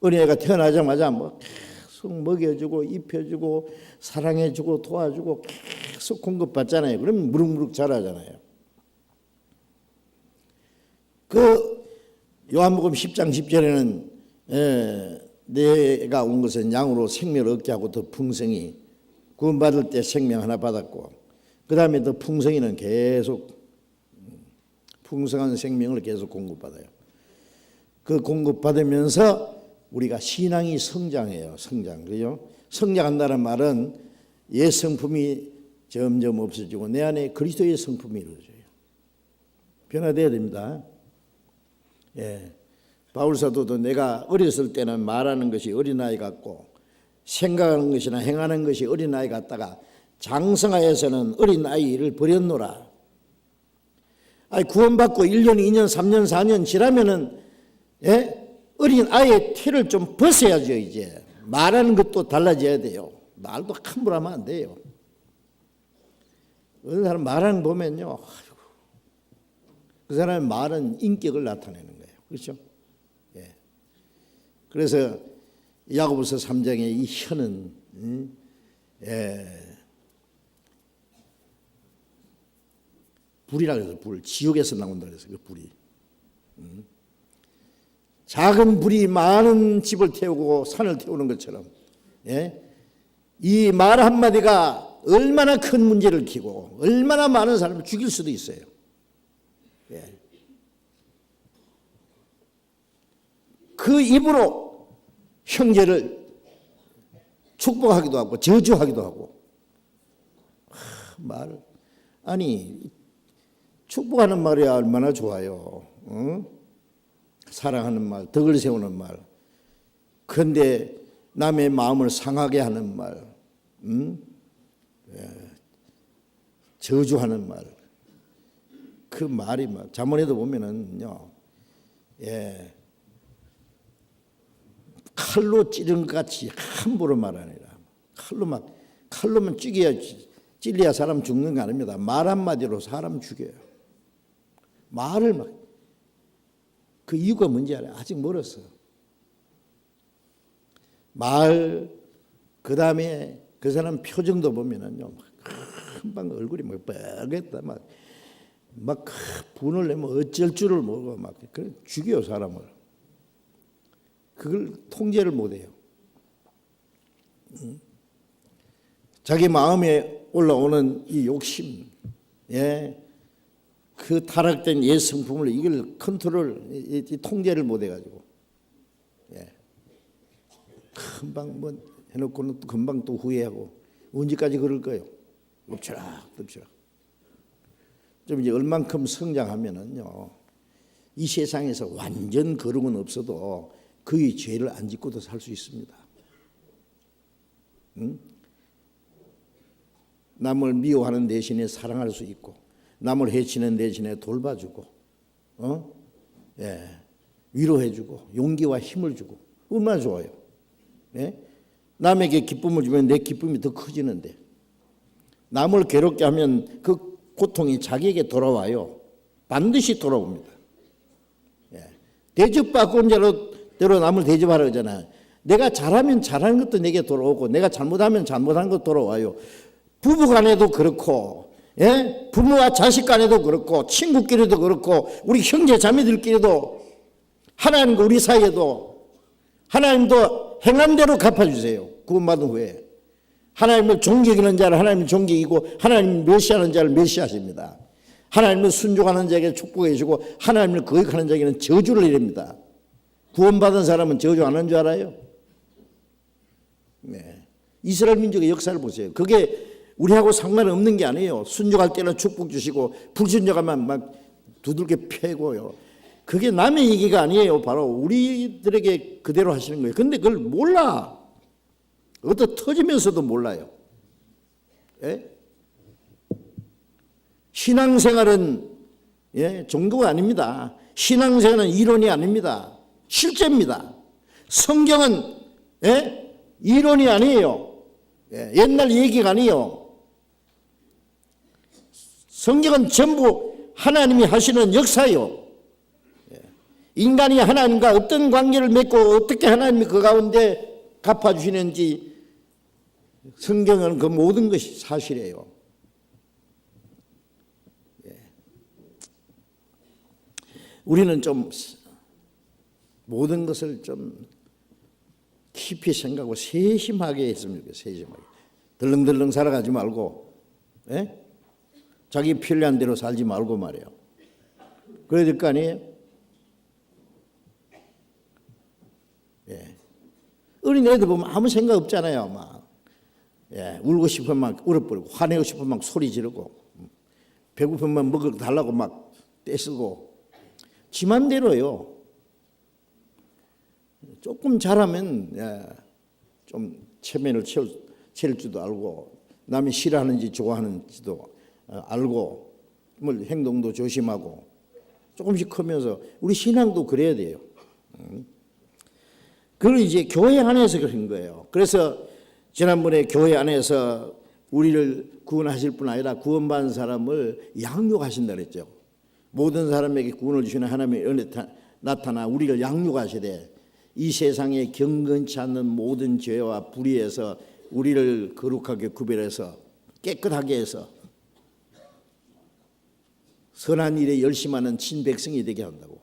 은혜가 태어나자마자 뭐 계속 먹여주고 입혀주고 사랑해주고 도와주고 계속 공급받잖아요. 그럼 무럭무럭 자라잖아요. 그 요한복음 10장 10절에는 내가 온 것은 양으로 생명을 얻게 하고 더 풍성히 구원받을 때 생명 하나 받았고 그 다음에 더 풍성히는 계속 풍성한 생명을 계속 공급받아요. 그 공급받으면서 우리가 신앙이 성장해요. 성장. 그죠? 성장한다는 말은 옛 성품이 점점 없어지고 내 안에 그리스도의 성품이 이루어져요. 변화돼야 됩니다. 예. 바울사도도 내가 어렸을 때는 말하는 것이 어린아이 같고 생각하는 것이나 행하는 것이 어린아이 같다가 장성하여서는 어린아이를 버렸노라. 아니, 구원받고 1년, 2년, 3년, 4년 지나면은 예? 어린아이의 티를 좀 벗어야죠. 이제 말하는 것도 달라져야 돼요. 말도 함부로 하면 안 돼요. 어느 사람 말하는 거 보면요, 그 사람의 말은 인격을 나타내는 거예요. 그렇죠? 예. 그래서 야고보서 3장에 이 혀는 불이라 그래서 불, 지옥에서 나온다 그래서 그 불이. 작은 불이 많은 집을 태우고 산을 태우는 것처럼 예? 이 말 한마디가 얼마나 큰 문제를 키고 얼마나 많은 사람을 죽일 수도 있어요. 예. 그 입으로 형제를 축복하기도 하고 저주하기도 하고. 아니 축복하는 말이 얼마나 좋아요. 응? 사랑하는 말, 덕을 세우는 말. 그런데 남의 마음을 상하게 하는 말, 저주하는 말. 그 말이 막 잠언에도 보면은요, 칼로 찌른 것 같이 함부로 말하니라. 칼로만 찔려야 사람 죽는 거 아닙니다. 말 한마디로 사람 죽여요. 말을 그 이유가 뭔지 알아요? 아직 멀었어. 그 다음에 그 사람 표정도 보면은요, 금방 얼굴이 뻘겋다. 막 분을 내면 어쩔 줄을 모르고 죽여요, 사람을. 그걸 통제를 못해요. 자기 마음에 올라오는 이 욕심, 그 타락된 옛 성품을 이걸 통제를 못해가지고, 금방 해놓고는 금방 또 후회하고, 언제까지 그럴 거예요? 엎치락. 좀 이제 얼만큼 성장하면은요, 이 세상에서 완전 거룩은 없어도 그의 죄를 안 짓고도 살 수 있습니다. 남을 미워하는 대신에 사랑할 수 있고, 남을 해치는 대신에 돌봐주고, 위로해주고, 용기와 힘을 주고, 얼마나 좋아요. 남에게 기쁨을 주면 내 기쁨이 더 커지는데, 남을 괴롭게 하면 그 고통이 자기에게 돌아와요. 반드시 돌아옵니다. 대접받고 대로 남을 대접하라 그러잖아요. 내가 잘하면 잘하는 것도 내게 돌아오고, 내가 잘못하면 잘못한 것도 돌아와요. 부부 간에도 그렇고, 부모와 자식 간에도 그렇고, 친구끼리도 그렇고, 우리 형제 자매들끼리도, 하나님과 우리 사이에도 하나님도 행한 대로 갚아주세요. 구원받은 후에. 하나님을 존경하는 자를 하나님을 존경이고, 하나님을 멸시하는 자를 멸시하십니다. 하나님을 순종하는 자에게 축복해 주시고, 하나님을 거역하는 자에게는 저주를 내립니다. 구원받은 사람은 저주 안 하는 줄 알아요? 이스라엘 민족의 역사를 보세요. 그게 우리하고 상관없는 게 아니에요. 순종할 때는 축복 주시고, 불순종하면 막 두들겨 패고요. 그게 남의 얘기가 아니에요. 바로 우리들에게 그대로 하시는 거예요. 근데 그걸 몰라. 그것도 터지면서도 몰라요. 신앙생활은 종교가 아닙니다. 신앙생활은 이론이 아닙니다. 실제입니다. 성경은 이론이 아니에요. 옛날 얘기가 아니에요. 성경은 전부 하나님이 하시는 역사예요. 인간이 하나님과 어떤 관계를 맺고 어떻게 하나님이 그 가운데 갚아주시는지, 성경은 그 모든 것이 사실이에요. 우리는 좀 모든 것을 좀 깊이 생각하고 세심하게 했으면 좋겠어요. 세심하게. 덜렁덜렁 살아가지 말고, 자기 편리한 대로 살지 말고 말이에요. 그래야 될 거 아니에요? 어린 애들 보면 아무 생각 없잖아요. 울고 싶으면 막 울어버리고, 화내고 싶으면 막 소리 지르고, 배고프면 먹을 거 달라고 막 떼쓰고, 지만대로요. 조금 잘하면 좀 체면을 채울 줄도 알고, 남이 싫어하는지 좋아하는지도 알고, 행동도 조심하고, 조금씩 크면서 우리 신앙도 그래야 돼요. 그걸 이제 교회 안에서 그런 거예요. 그래서 지난번에 교회 안에서 우리를 구원하실 뿐 아니라 구원받은 사람을 양육하신다 그랬죠. 모든 사람에게 구원을 주시는 하나님의 은혜 나타나 우리를 양육하셔야 돼. 이 세상에 경건치 않는 모든 죄와 불의에서 우리를 거룩하게 구별해서 깨끗하게 해서 선한 일에 열심하는 친백성이 되게 한다고.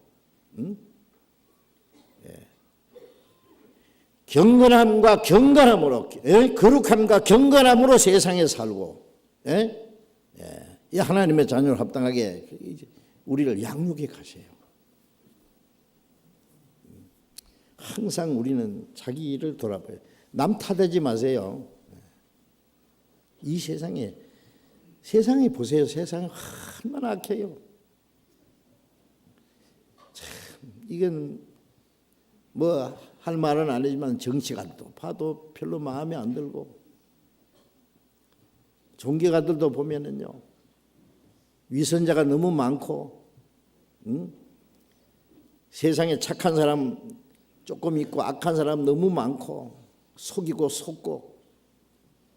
경건함과 경건함으로, 거룩함과 경건함으로 세상에 살고, 이 하나님의 자녀를 합당하게 우리를 양육해 가세요. 항상 우리는 자기를 돌아봐요. 남 탓하지 마세요. 이 세상에 보세요. 세상이 얼마나 악해요. 참 이건 뭐 할 말은 아니지만 정치가들도 봐도 별로 마음에 안 들고, 종교가들도 보면은요 위선자가 너무 많고, 세상에 착한 사람 조금 있고 악한 사람 너무 많고, 속이고 속고,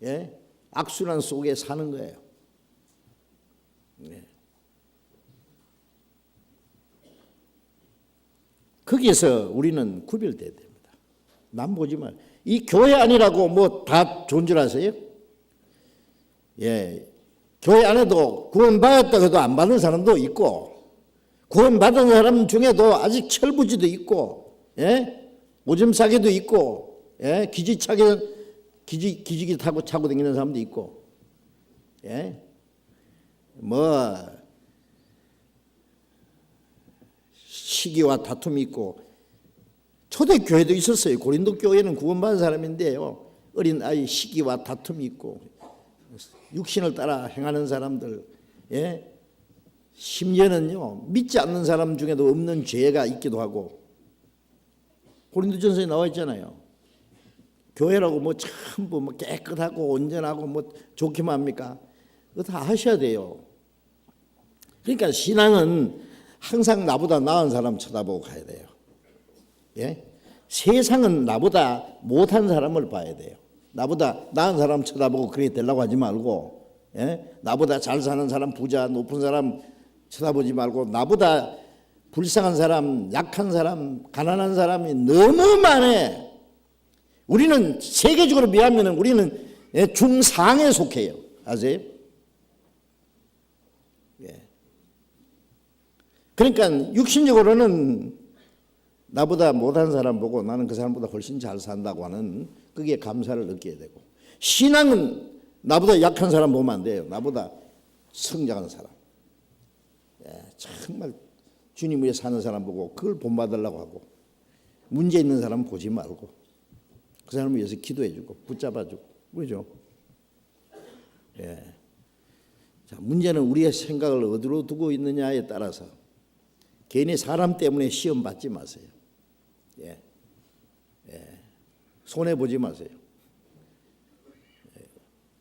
예? 악순환 속에 사는 거예요. 예. 거기에서 우리는 구별돼야 됩니다. 남 보지 말. 이 교회 아니라고 뭐 다 좋은 줄 아세요? 예, 교회 안에도 구원받았다 해도 안 받은 사람도 있고, 구원받은 사람 중에도 아직 철부지도 있고, 예? 오줌 싸개도 있고, 예? 기지개 타고 차고 다니는 사람도 있고, 예? 뭐 시기와 다툼이 있고, 초대교회도 있었어요. 고린도 교회는 구원받은 사람인데요, 어린 아이 시기와 다툼이 있고, 육신을 따라 행하는 사람들, 예? 심지어는요 믿지 않는 사람 중에도 없는 죄가 있기도 하고, 고린도전서에 나와 있잖아요. 교회라고 뭐 전부 뭐 깨끗하고 온전하고 뭐 좋기만 합니까? 그거 다 하셔야 돼요. 그러니까 신앙은 항상 나보다 나은 사람 쳐다보고 가야 돼요. 예? 세상은 나보다 못한 사람을 봐야 돼요. 나보다 나은 사람 쳐다보고 그렇게 되려고 하지 말고, 예? 나보다 잘 사는 사람, 부자, 높은 사람 쳐다보지 말고, 나보다 불쌍한 사람, 약한 사람, 가난한 사람이 너무 많아. 우리는 세계적으로 비하면 우리는 중상에 속해요. 아세요? 예. 그러니까 육신적으로는 나보다 못한 사람 보고 나는 그 사람보다 훨씬 잘 산다고 하는 그게 감사를 느껴야 되고, 신앙은 나보다 약한 사람 보면 안 돼요. 나보다 성장한 사람, 예, 정말 주님 위해 사는 사람 보고 그걸 본받으려고 하고, 문제 있는 사람 보지 말고 그 사람을 위해서 기도해주고 붙잡아주고, 그렇죠? 예. 자, 문제는 우리의 생각을 어디로 두고 있느냐에 따라서 괜히 사람 때문에 시험 받지 마세요. 예. 예. 손해 보지 마세요. 예.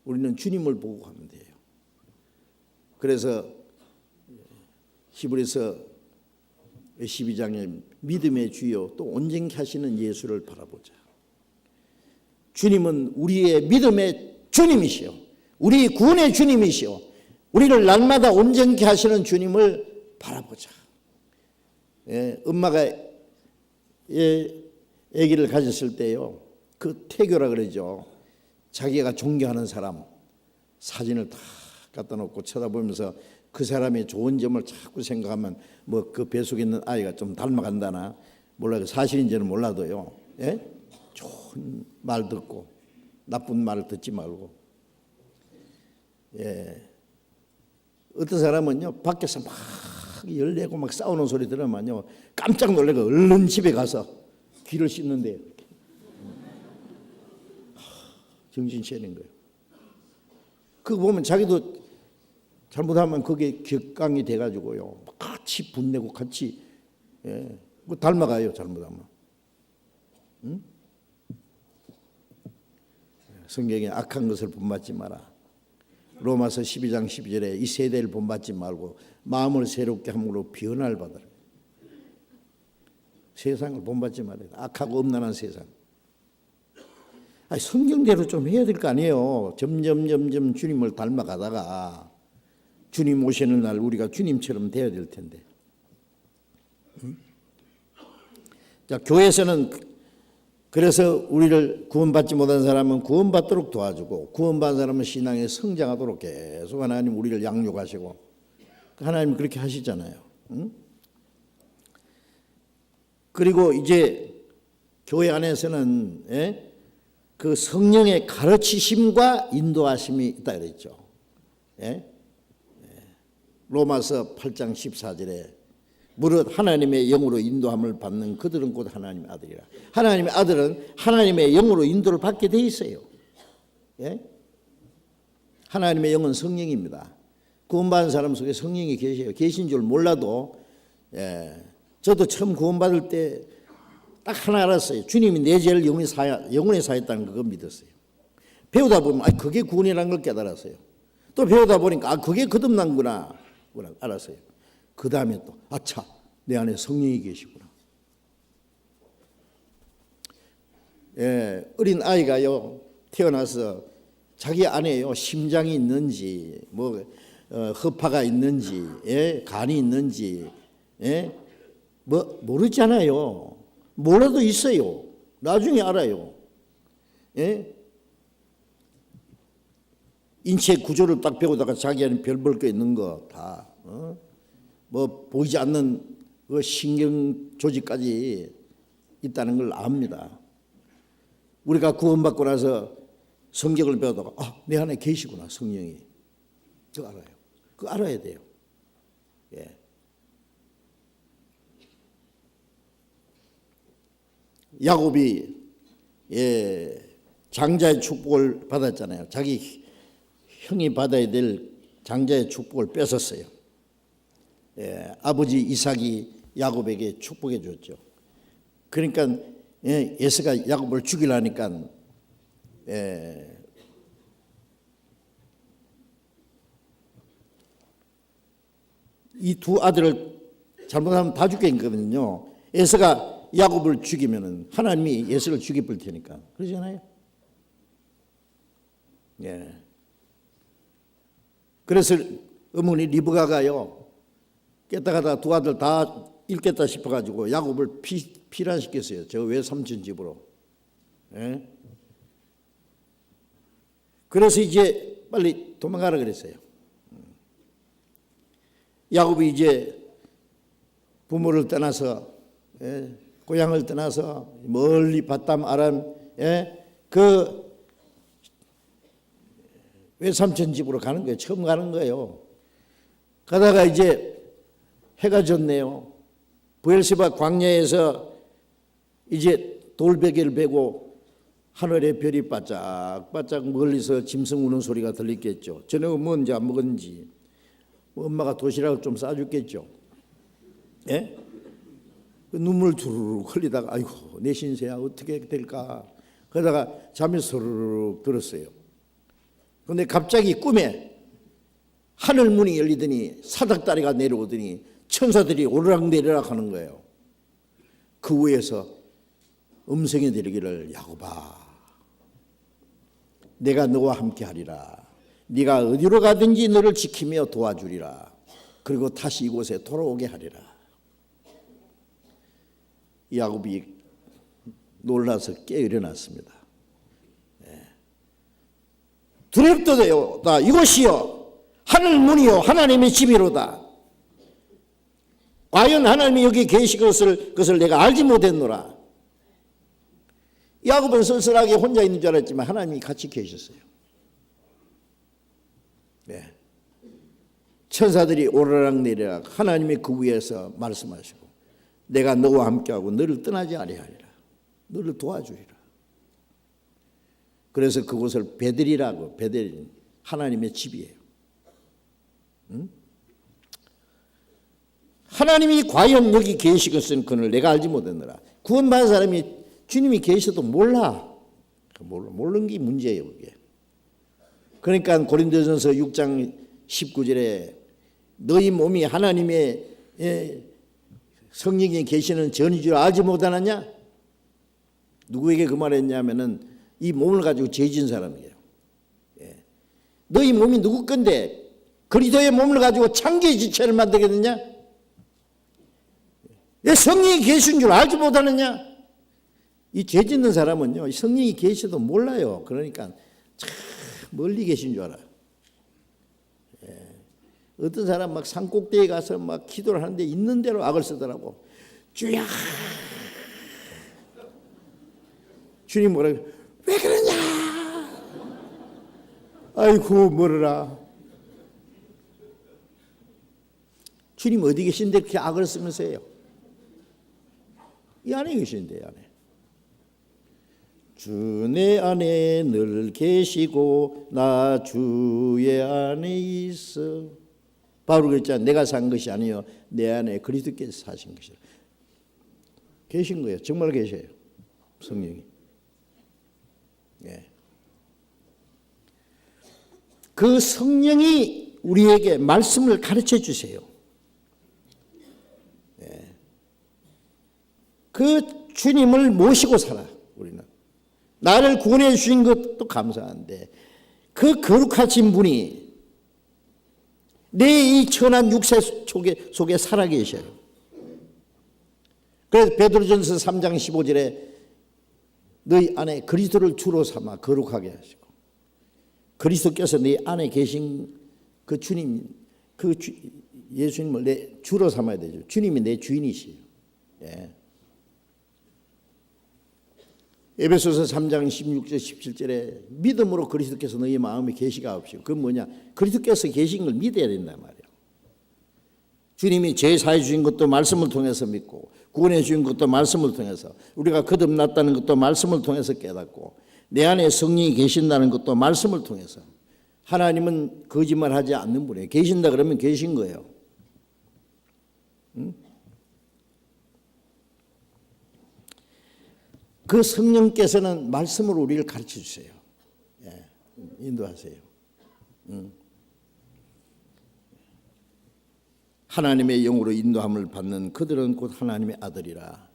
우리는 주님을 보고 가면 돼요. 그래서 히브리서 12장에 믿음의 주요 또 온전케 하시는 예수를 바라보자. 주님은 우리의 믿음의 주님이시오, 우리 구원의 주님이시오. 우리를 날마다 온전케 하시는 주님을 바라보자. 예, 엄마가 아기를 가졌을 때요, 그 태교라 그러죠. 자기가 존경하는 사람 사진을 다 갖다 놓고 쳐다보면서 그 사람의 좋은 점을 자꾸 생각하면 뭐 그 배 속에 있는 아이가 좀 닮아간다나 몰라요. 사실인지는 몰라도요, 예? 좋은 말 듣고 나쁜 말을 듣지 말고, 예. 어떤 사람은요 밖에서 막 열내고 막 싸우는 소리 들으면요 깜짝 놀래고 얼른 집에 가서 귀를 씻는데요. 정신 차리는 거예요. 그거 보면 자기도 잘못하면 그게 격강이 돼가지고요 같이 분내고 같이, 예, 뭐 닮아가요 잘못하면. 응? 성경에 악한 것을 본받지 마라. 로마서 12장 12절에 이 세대를 본받지 말고 마음을 새롭게 함으로 변화를 받으라. 세상을 본받지 말아야 돼. 악하고 음란한 세상. 아니, 성경대로 좀 해야 될 거 아니에요. 점점 주님을 닮아가다가 주님 오시는 날 우리가 주님처럼 되어야 될 텐데. 자, 교회에서는 그래서 우리를 구원받지 못한 사람은 구원받도록 도와주고, 구원받은 사람은 신앙에 성장하도록 계속 하나님 우리를 양육하시고, 하나님 그렇게 하시잖아요. 응? 그리고 이제 교회 안에서는, 예? 그 성령의 가르치심과 인도하심이 있다 그랬죠. 예? 로마서 8장 14절에 무릇 하나님의 영으로 인도함을 받는 그들은 곧 하나님의 아들이라. 하나님의 아들은 하나님의 영으로 인도를 받게 돼 있어요. 예? 하나님의 영은 성령입니다. 구원받은 사람 속에 성령이 계셔요. 계신 줄 몰라도, 저도 처음 구원받을 때 딱 하나 알았어요. 주님이 내 죄를 영원히 사했다는 걸 믿었어요. 배우다 보면 그게 구원이라는 걸 깨달았어요. 또 배우다 보니까 그게 거듭난구나 알았어요. 그 다음에 또 아차, 내 안에 성령이 계시구나. 어린 아이가요 태어나서 자기 안에요 심장이 있는지 허파가 있는지 간이 있는지 모르잖아요. 몰라도 있어요. 나중에 알아요. 인체 구조를 딱 배우다가 자기 안에 별 볼 거 있는 거 다 보이지 않는 그 신경 조직까지 있다는 걸 압니다. 우리가 구원받고 나서 성경을 배우다가 내 안에 계시구나 성령이. 그거 알아요. 그거 알아야 돼요. 야곱이 장자의 축복을 받았잖아요. 자기 형이 받아야 될 장자의 축복을 뺏었어요. 아버지 이삭이 야곱에게 축복해 줬죠. 그러니까 에서가 야곱을 죽이려니까 이 두 아들을 잘못하면 다 죽게 했거든요. 에서가 야곱을 죽이면은 하나님이 에서를 죽여볼 테니까 그러잖아요. 그래서 어머니 리브가가요 깼다가다 두 아들 다 잃겠다 싶어가지고 야곱을 피란시켰어요. 저 외삼촌 집으로. 그래서 이제 빨리 도망가라 그랬어요. 야곱이 이제 부모를 떠나서 고향을 떠나서 멀리 바담 아람 그 외삼촌 집으로 가는 거예요. 처음 가는 거예요. 가다가 이제 해가 졌네요. 부엘세바 광야에서 이제 돌베개를 베고 하늘의 별이 바짝바짝 멀리서 짐승 우는 소리가 들리겠죠. 저녁은 뭔지 안 먹었는지 엄마가 도시락을 좀 싸줬겠죠. 눈물 주르륵 흘리다가 아이고 내 신세야 어떻게 될까 그러다가 잠이 스르륵 들었어요. 그런데 갑자기 꿈에 하늘 문이 열리더니 사닥다리가 내려오더니 천사들이 오르락내리락 하는 거예요. 그 위에서 음성이 들리기를 야곱아 내가 너와 함께 하리라. 네가 어디로 가든지 너를 지키며 도와주리라. 그리고 다시 이곳에 돌아오게 하리라. 야곱이 놀라서 깨어 일어났습니다. 두렵도다 이곳이요 하늘 문이요 하나님의 집이로다. 과연 하나님이 여기 계신 것을 내가 알지 못했노라. 야곱은 쓸쓸하게 혼자 있는 줄 알았지만 하나님이 같이 계셨어요. 천사들이 오르락내리락 하나님이 그 위에서 말씀하시고 내가 너와 함께하고 너를 떠나지 아니하리라. 너를 도와주리라. 그래서 그곳을 베델이라고 베델 하나님의 집이에요. 하나님이 과연 여기 계시겠은 그를 내가 알지 못했느라. 구원받은 사람이 주님이 계셔도 모르는 게 문제예요. 그게. 그러니까 고린도전서 6장 19절에 너희 몸이 하나님의 성령이 계시는 전인 줄 알지 못하느냐? 누구에게 그 말했냐면은 이 몸을 가지고 죄진 사람이에요. 너희 몸이 누구 건데 그리스도의 몸을 가지고 창조의 지체를 만들겠느냐? 내 성령이 계신 줄 알지 못하느냐? 이 죄 짓는 사람은요 성령이 계셔도 몰라요. 그러니까 참 멀리 계신 줄 알아요. 어떤 사람 막 산꼭대기에 가서 막 기도를 하는데 있는 대로 악을 쓰더라고. 주야 주님 뭐라고 왜 그러냐? 아이고 멀어라. 주님 어디 계신데 그렇게 악을 쓰면서 해요? 이 안에 계신데, 이 안에. 주 내 안에 늘 계시고 나 주의 안에 있어. 바로 그랬잖아. 내가 산 것이 아니요 내 안에 그리스도께서 사신 것이라. 계신 거예요. 정말 계셔요. 성령이. 예. 그 성령이 우리에게 말씀을 가르쳐 주세요. 예. 그 주님을 모시고 살아. 우리는 나를 구원해 주신 것도 감사한데 그 거룩하신 분이 내 이 천한 육체 속에 살아계셔요. 그래서 베드로전서 3장 15절에 너희 안에 그리스도를 주로 삼아 거룩하게 하시고, 그리스도께서 네 안에 계신 그 주님, 예수님을 내 주로 삼아야 되죠. 주님이 내 주인이시에요. 예. 에베소서 3장 16절 17절에 믿음으로 그리스도께서 너희 마음에 계시가 없이고, 그건 뭐냐? 그리스도께서 계신 걸 믿어야 된단 말이에요. 주님이 죄 사해 주신 것도 말씀을 통해서 믿고, 구원해 주신 것도 말씀을 통해서, 우리가 거듭났다는 것도 말씀을 통해서 깨닫고, 내 안에 성령이 계신다는 것도 말씀을 통해서. 하나님은 거짓말하지 않는 분이에요. 계신다 그러면 계신 거예요. 응? 그 성령께서는 말씀으로 우리를 가르쳐 주세요. 예, 인도하세요. 하나님의 영으로 인도함을 받는 그들은 곧 하나님의 아들이라.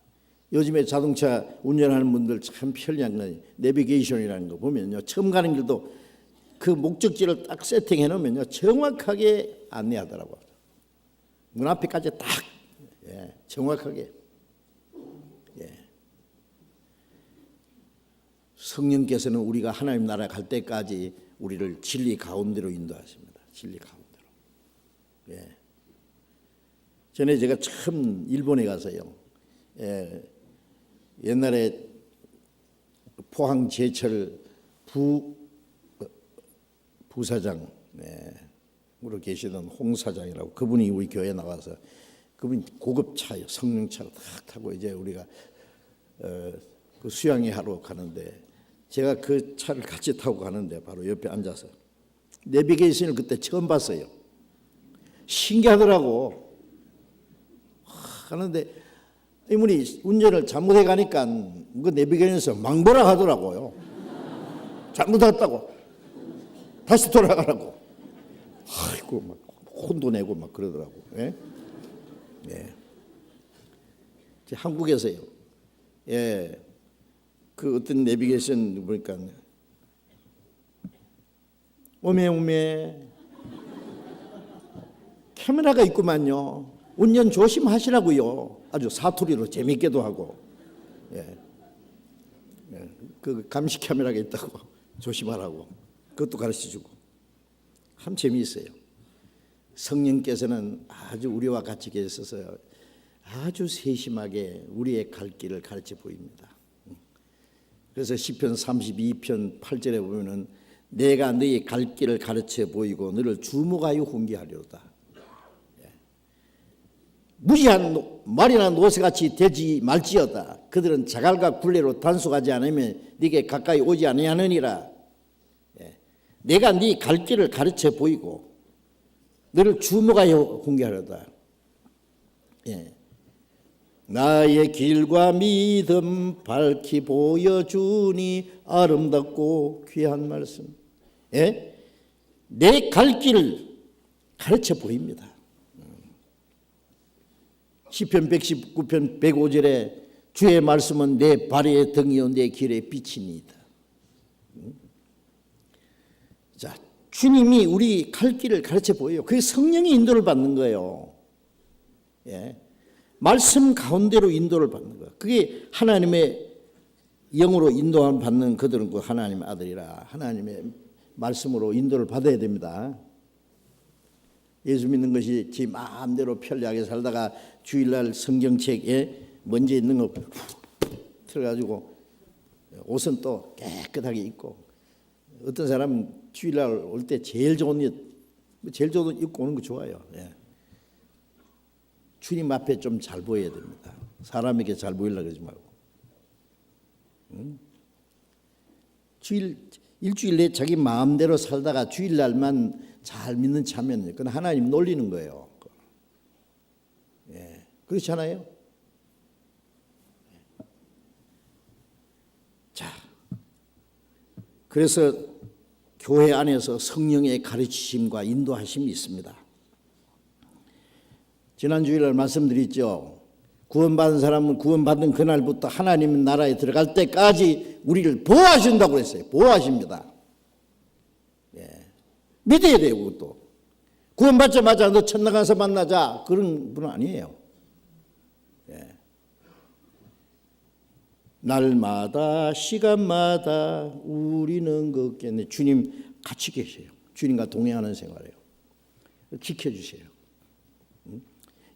요즘에 자동차 운전하는 분들 참 편리한 건 내비게이션이라는 거 보면요, 처음 가는 길도 그 목적지를 딱 세팅해 놓으면요 정확하게 안내하더라고요. 문 앞에까지 딱, 예, 정확하게. 예. 성령께서는 우리가 하나님 나라 갈 때까지 우리를 진리 가운데로 인도하십니다. 진리 가운데로. 예. 전에 제가 처음 일본에 가서요, 예, 옛날에 포항 제철 부사장, 으로 계시던 홍 사장이라고, 그분이 우리 교회에 나와서, 그분이 고급 차요, 성령차로 탁 타고 이제 우리가 그 수양회 하러 가는데, 제가 그 차를 같이 타고 가는데 바로 옆에 앉아서 내비게이션을 그때 처음 봤어요. 신기하더라고. 하는데 이분이 운전을 잘못해 가니까 그 내비게이션에서 망보라 하더라고요. 잘못했다고. 다시 돌아가라고. 아이고, 막 혼도 내고 막 그러더라고. 예? 예. 한국에서요. 예. 그 어떤 내비게이션 보니까 오메 카메라가 있구만요. 운전 조심하시라고요. 아주 사투리로 재밌게도 하고. 예. 예. 그 감시 카메라가 있다고 조심하라고. 그것도 가르쳐주고. 참 재미있어요. 성령께서는 아주 우리와 같이 계셔서 아주 세심하게 우리의 갈 길을 가르쳐 보입니다. 그래서 시편 32편 8절에 보면은 내가 너희 갈 길을 가르쳐 보이고 너를 주목하여 훈계하려다. 무지한 말이나 노새같이 되지 말지어다. 그들은 자갈과 굴레로 단속하지 않으면 네게 가까이 오지 아니하느니라. 내가 네 갈 길을 가르쳐 보이고 너를 주목하여 훈계하려다. 예. 나의 길과 믿음 밝히 보여주니 아름답고 귀한 말씀. 예? 내 갈 길을 가르쳐 보입니다. 시편 119편 105절에 주의 말씀은 내 발의 등이요 내 길의 빛이니이다. 자, 주님이 우리 갈 길을 가르쳐 보여요. 그게 성령의 인도를 받는 거예요. 예. 말씀 가운데로 인도를 받는 거예요. 그게 하나님의 영으로 인도함 받는 그들은 그 하나님의 아들이라. 하나님의 말씀으로 인도를 받아야 됩니다. 예수 믿는 것이 지 마음대로 편리하게 살다가 주일날 성경책에 먼지 있는 거 틀어가지고 옷은 또 깨끗하게 입고, 어떤 사람은 주일날 올 때 제일 좋은 옷 입고 오는 거 좋아요. 예. 주님 앞에 좀 잘 보여야 됩니다. 사람에게 잘 보이려고 그러지 말고. 일주일 내에 자기 마음대로 살다가 주일날만 잘 믿는 차면 그건 하나님 놀리는 거예요. 예, 그렇잖아요. 자, 그래서 교회 안에서 성령의 가르치심과 인도하심이 있습니다. 지난 주일날 말씀드렸죠. 구원받은 사람은 구원받은 그날부터 하나님 나라에 들어갈 때까지 우리를 보호하신다고 그랬어요. 보호하십니다. 예. 믿어야 돼요. 그것도. 구원받자마자 너 천당 가서 만나자 그런 분은 아니에요. 예. 날마다 시간마다 우리는 걷겠네. 주님 같이 계세요. 주님과 동행하는 생활이에요. 지켜주세요.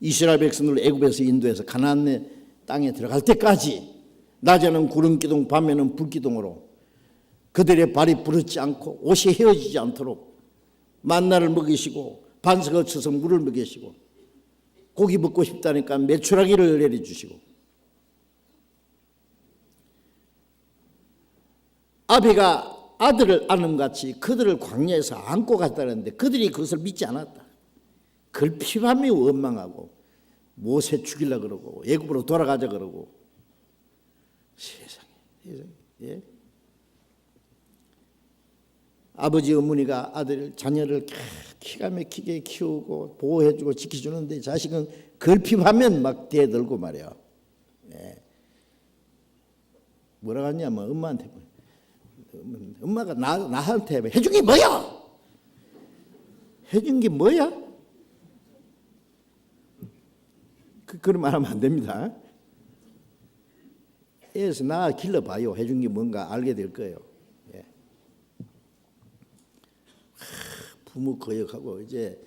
이스라엘 백성을 애굽에서 인도해서 가나안 땅에 들어갈 때까지 낮에는 구름기둥 밤에는 불기둥으로 그들의 발이 부르지 않고 옷이 헤어지지 않도록 만나를 먹이시고 반석을 쳐서 물을 먹이시고 고기 먹고 싶다니까 메추라기를 내려주시고 아비가 아들을 안음 같이 그들을 광야에서 안고 갔다는데 그들이 그것을 믿지 않았다. 글피함이 원망하고 모세 죽이려고 그러고 애굽으로 돌아가자 그러고 세상에. 예? 아버지 어머니가 자녀를 기가 막히게 키우고 보호해주고 지켜주는데 자식은 글피하면 막 대들고 말이야. 예. 뭐라고 하냐면 엄마한테 엄마가 나한테 해준 게 뭐야? 해준 게 뭐야? 그런 말 하면 안 됩니다. 애에서 나 길러봐요. 해준 게 뭔가 알게 될 거예요. 예. 부모 거역하고 이제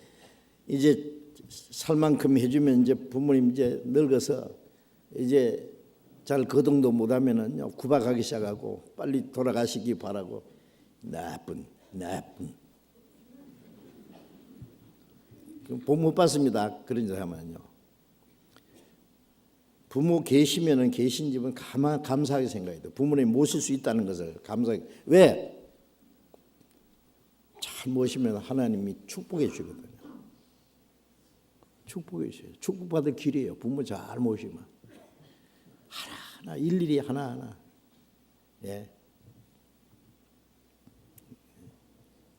살 만큼 해주면 이제 부모님 이제 늙어서 이제 잘 거동도 못하면은요 구박하기 시작하고 빨리 돌아가시기 바라고 나쁜 복 못 받습니다. 그런 짓 하면요. 부모 계시면은 계신 집은 감사하게 생각해야 돼요. 부모님 모실 수 있다는 것을 감사하게. 왜? 잘 모시면 하나님이 축복해 주거든요. 축복해 주세요. 축복받을 길이에요. 부모 잘 모시면. 하나하나 일일이 하나하나. 예.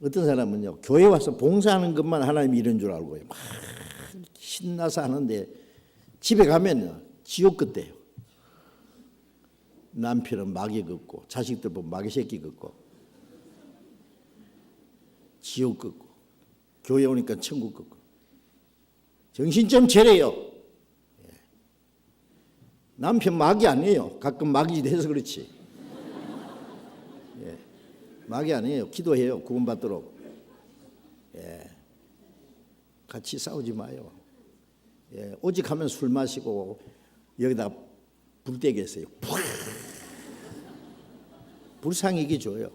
어떤 사람은요 교회 와서 봉사하는 것만 하나님이 이런 줄 알고요. 막 신나서 하는데 집에 가면요. 지옥 같대요. 남편은 마귀 같고 자식들 보면 마귀 새끼 같고 지옥 같고 교회 오니까 천국 같고 정신 좀 차려요. 남편 마귀 아니에요. 가끔 마귀 돼서 그렇지. 예. 마귀 아니에요. 기도해요. 구원받도록. 예. 같이 싸우지 마요. 예. 오직 하면 술 마시고 여기다가 불떼게 했어요. 불쌍히게 줘요.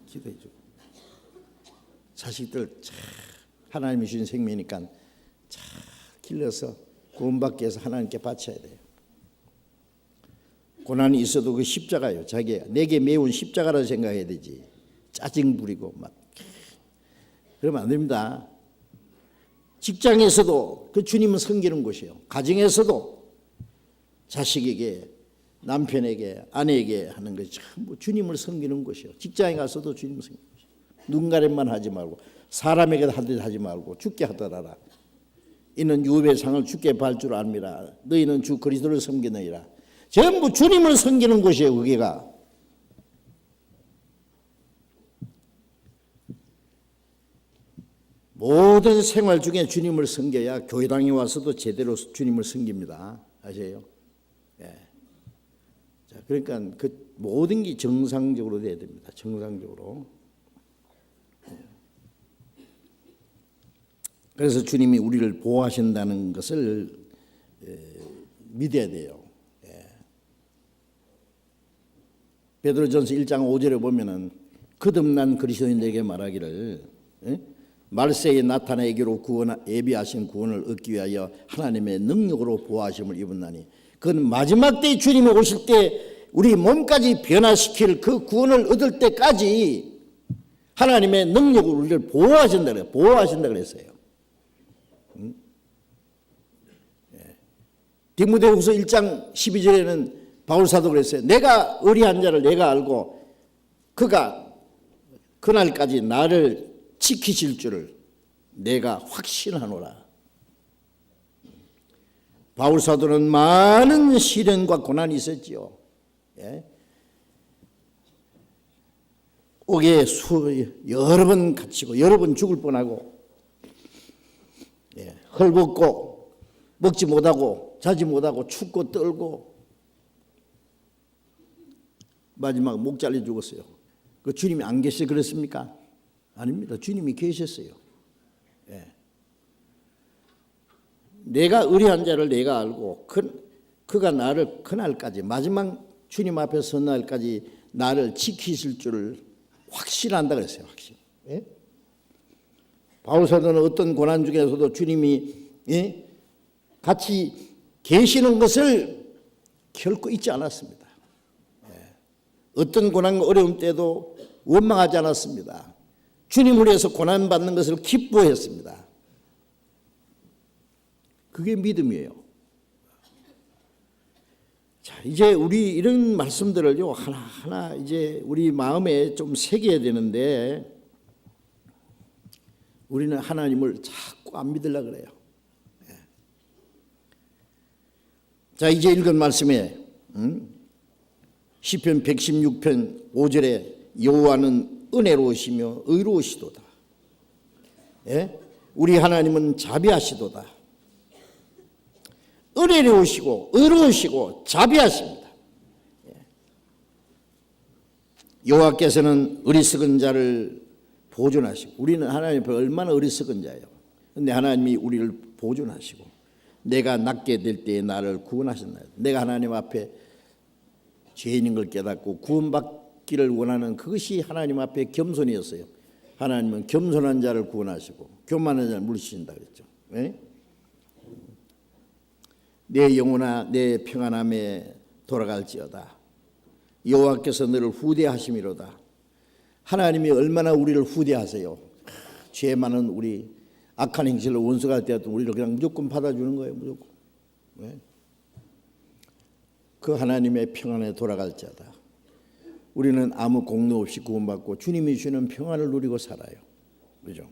기도해 줘. 자식들 하나님이 주신 생명이니까 잘 길러서 구원받기 위해서 하나님께 바쳐야 돼요. 고난이 있어도 그 십자가예요. 자기가 내게 매운 십자가라고 생각해야 되지. 짜증 부리고 막 그러면 안 됩니다. 직장에서도 그 주님을 섬기는 곳이에요. 가정에서도 자식에게 남편에게 아내에게 하는 것이 전부 주님을 섬기는 곳이에요. 직장에 가서도 주님을 섬기는 곳이에요. 눈 가림만 하지 말고 사람에게 하지 말고 주께 하더라라. 이는 유업의 상을 주께 받을 줄 압니다. 너희는 주 그리스도를 섬기느니라. 전부 주님을 섬기는 곳이에요. 거기가. 모든 생활 중에 주님을 섬겨야 교회당에 와서도 제대로 주님을 섬깁니다. 아세요? 예. 자, 그러니까 그 모든 게 정상적으로 돼야 됩니다. 정상적으로. 그래서 주님이 우리를 보호하신다는 것을 믿어야 돼요. 베드로전서 1장 5절에 보면은 거듭난 그리스도인들에게 말하기를 말세에 나타내기로 예비하신 구원을 얻기 위하여 하나님의 능력으로 보호하심을 입었나니, 그건 마지막 때 주님이 오실 때 우리 몸까지 변화시킬 그 구원을 얻을 때까지 하나님의 능력으로 우리를 보호하신다 그래요. 보호하신다 그랬어요. 디모데후서 1장 12절에는 바울사도 그랬어요. 내가 의리한 자를 내가 알고 그가 그날까지 나를 지키실 줄을 내가 확신하노라. 바울사도는 많은 시련과 고난이 있었지요. 옥에 여러 번 갇히고 여러 번 죽을 뻔하고, 헐벗고 먹지 못하고 자지 못하고 춥고 떨고 마지막 목 잘려 죽었어요. 그 주님이 안 계셔서 그렇습니까? 아닙니다. 주님이 계셨어요. 내가 의리한 자를 내가 알고 그가 나를 그날까지, 마지막 주님 앞에 선 날까지 나를 지키실 줄을 확신한다 그랬어요. 확신. 바울사도는 어떤 고난 중에서도 주님이 같이 계시는 것을 결코 잊지 않았습니다. 어떤 고난과 어려움 때도 원망하지 않았습니다. 주님을 위해서 고난받는 것을 기뻐했습니다. 그게 믿음이에요. 자, 이제 우리 이런 말씀들을요, 하나하나 이제 우리 마음에 좀 새겨야 되는데, 우리는 하나님을 자꾸 안 믿으려고 그래요. 자, 이제 읽은 말씀에 시편 116편 5절에 여호와는 은혜로우시며 의로우시도다. 우리 하나님은 자비하시도다. 은혜로우시고 의로우시고 자비하십니다. 여호와께서는 어리석은 자를 보존하시고, 우리는 하나님 앞에 얼마나 어리석은 자예요. 그런데 하나님이 우리를 보존하시고 내가 낫게 될 때에 나를 구원하신다. 내가 하나님 앞에 죄인인 걸 깨닫고 구원받기를 원하는 그것이 하나님 앞에 겸손이었어요. 하나님은 겸손한 자를 구원하시고 교만한 자를 물리신다 그랬죠. 내 영혼아 내 평안함에 돌아갈지어다. 여호와께서 너를 후대하심이로다. 하나님이 얼마나 우리를 후대하세요. 죄 많은 우리, 악한 행실로 원수가 되었던 우리를 그냥 무조건 받아주는 거예요. 무조건. 그 하나님의 평안에 돌아갈지어다. 우리는 아무 공로 없이 구원받고 주님이 주시는 평안을 누리고 살아요. 그죠?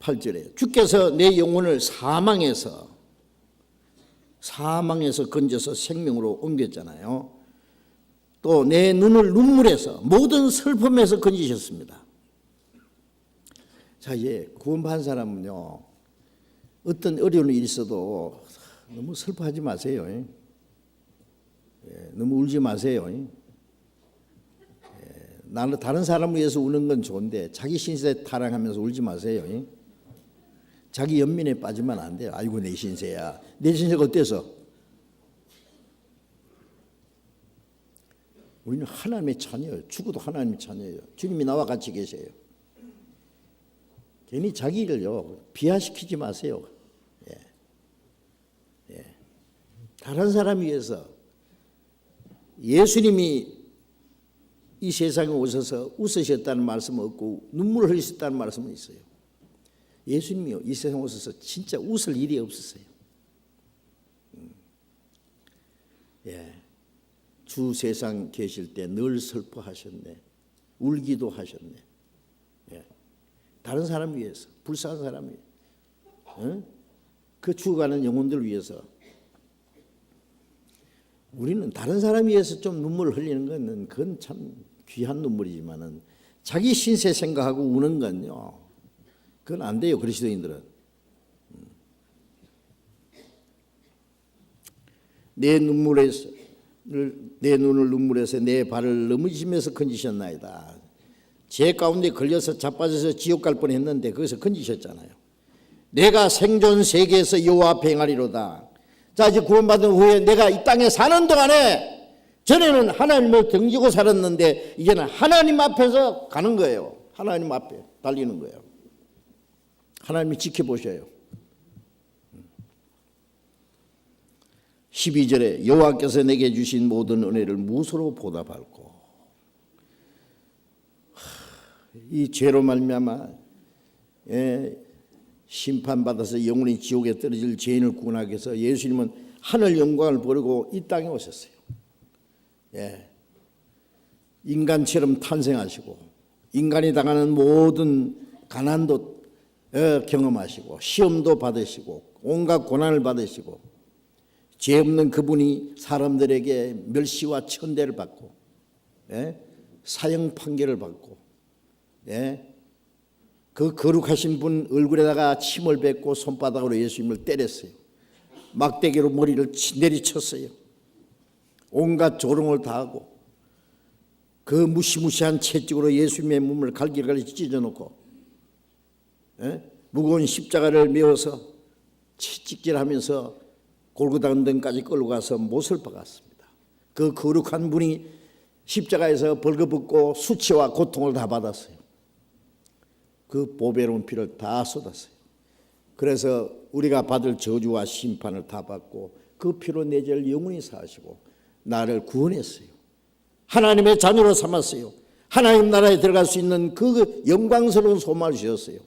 8절에 주께서 내 영혼을 사망에서 건져서 생명으로 옮겼잖아요. 또 내 눈을 눈물에서, 모든 슬픔에서 건지셨습니다. 자, 이제 구원받은 사람은요, 어떤 어려운 일이 있어도 너무 슬퍼하지 마세요. 너무 울지 마세요. 나는 다른 사람을 위해서 우는 건 좋은데 자기 신세 타령하면서 울지 마세요. 자기 연민에 빠지면 안 돼요. 아이고 내 신세야. 내 신세가 어때서? 우리는 하나님의 자녀예요. 죽어도 하나님의 자녀예요. 주님이 나와 같이 계세요. 괜히 자기를요 비하시키지 마세요. 다른 사람 위해서, 예수님이 이 세상에 오셔서 웃으셨다는 말씀은 없고 눈물을 흘리셨다는 말씀은 있어요. 예수님이요 이 세상에 오셔서 진짜 웃을 일이 없었어요. 주 세상 계실 때 늘 슬퍼하셨네. 울기도 하셨네. 다른 사람 위해서, 불쌍한 사람 위해서, 그 죽어가는 영혼들 위해서. 우리는 다른 사람 위해서 좀 눈물을 흘리는 건 그건 참 귀한 눈물이지만은 자기 신세 생각하고 우는 건요, 그건 안 돼요. 그리스도인들은. 내 눈을 눈물에서 내 발을 넘어지면서 건지셨나이다. 죄 가운데 걸려서 자빠져서 지옥 갈 뻔했는데 거기서 건지셨잖아요. 내가 생존 세계에서 여호와 앞에 행하리로다. 자, 이제 구원받은 후에 내가 이 땅에 사는 동안에, 전에는 하나님을 등지고 살았는데 이제는 하나님 앞에서 가는 거예요. 하나님 앞에 달리는 거예요. 하나님이 지켜보셔요. 12절에 여호와께서 내게 주신 모든 은혜를 무엇으로 보답할꼬. 이 죄로 말미암아 심판받아서 영원히 지옥에 떨어질 죄인을 구원하기 위해서 예수님은 하늘 영광을 버리고 이 땅에 오셨어요. 인간처럼 탄생하시고 인간이 당하는 모든 가난도 경험하시고 시험도 받으시고 온갖 고난을 받으시고 죄 없는 그분이 사람들에게 멸시와 천대를 받고 사형 판결을 받고 그 거룩하신 분 얼굴에다가 침을 뱉고 손바닥으로 예수님을 때렸어요. 막대기로 머리를 내리쳤어요. 온갖 조롱을 당하고 그 무시무시한 채찍으로 예수님의 몸을 갈기갈기 찢어놓고 무거운 십자가를 메어서 채찍질하면서 골고다 언덕까지 끌고 가서 못을 박았습니다. 그 거룩한 분이 십자가에서 벌거벗고 수치와 고통을 다 받았어요. 그 보배로운 피를 다 쏟았어요. 그래서 우리가 받을 저주와 심판을 다 받고 그 피로 내 죄를 영원히 사하시고 나를 구원했어요. 하나님의 자녀로 삼았어요. 하나님 나라에 들어갈 수 있는 그 영광스러운 소망을 주셨어요.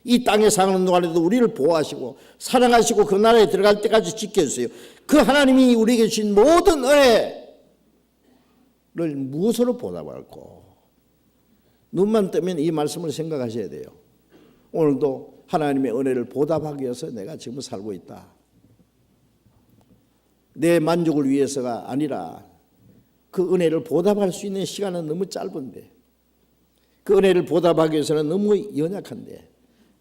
이 땅에 사는 동안에도 우리를 보호하시고 사랑하시고 그 나라에 들어갈 때까지 지켜주세요. 그 하나님이 우리에게 주신 모든 은혜를 무엇으로 보답할꼬. 눈만 뜨면 이 말씀을 생각하셔야 돼요. 오늘도 하나님의 은혜를 보답하기 위해서 내가 지금 살고 있다. 내 만족을 위해서가 아니라 그 은혜를 보답할 수 있는 시간은 너무 짧은데, 그 은혜를 보답하기 위해서는 너무 연약한데,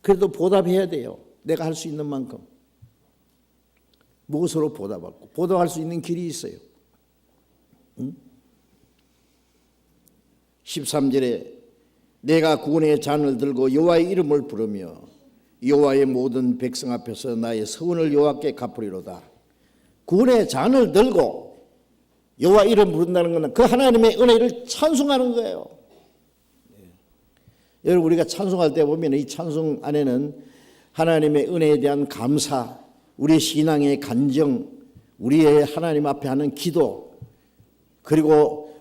그래도 보답해야 돼요. 내가 할 수 있는 만큼. 무엇으로 보답할까? 보답할 수 있는 길이 있어요. 13절에 내가 구원의 잔을 들고 여호와의 이름을 부르며 여호와의 모든 백성 앞에서 나의 서원을 여호와께 갚으리로다. 구원의 잔을 들고 여호와 이름 부른다는 것은 그 하나님의 은혜를 찬송하는 거예요. 여러분, 우리가 찬송할 때 보면 이 찬송 안에는 하나님의 은혜에 대한 감사, 우리의 신앙의 간정, 우리의 하나님 앞에 하는 기도, 그리고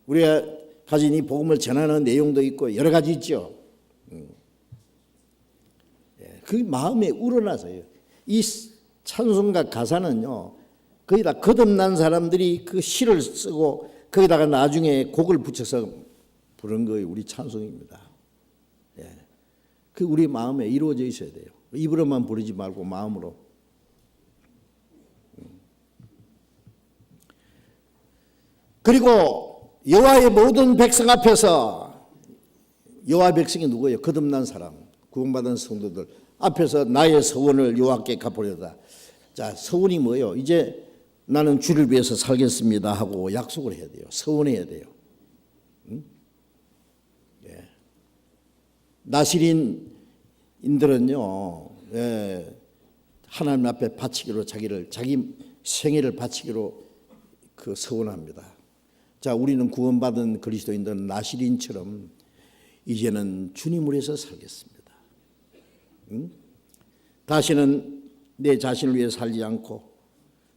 우리가 가진 이 복음을 전하는 내용도 있고 여러 가지 있죠. 그 마음에 우러나서요. 이 찬송가 가사는요, 거의 다 거듭난 사람들이 그 시를 쓰고 거기다가 나중에 곡을 붙여서 부른 거예요. 우리 찬송입니다. 그 우리 마음에 이루어져 있어야 돼요. 입으로만 부르지 말고 마음으로. 그리고 여호와의 모든 백성 앞에서, 여호와 백성이 누구예요? 거듭난 사람, 구원받은 성도들 앞에서 나의 서원을 여호와께 갚으려다. 자, 서원이 뭐예요? 이제 나는 주를 위해서 살겠습니다 하고 약속을 해야 돼요. 서원해야 돼요. 나시린인들은요, 하나님 앞에 바치기로 자기 생애를 바치기로 그 서원합니다. 자, 우리는 구원받은 그리스도인들은 나시린처럼 이제는 주님을 위해서 살겠습니다. 다시는 내 자신을 위해 살지 않고,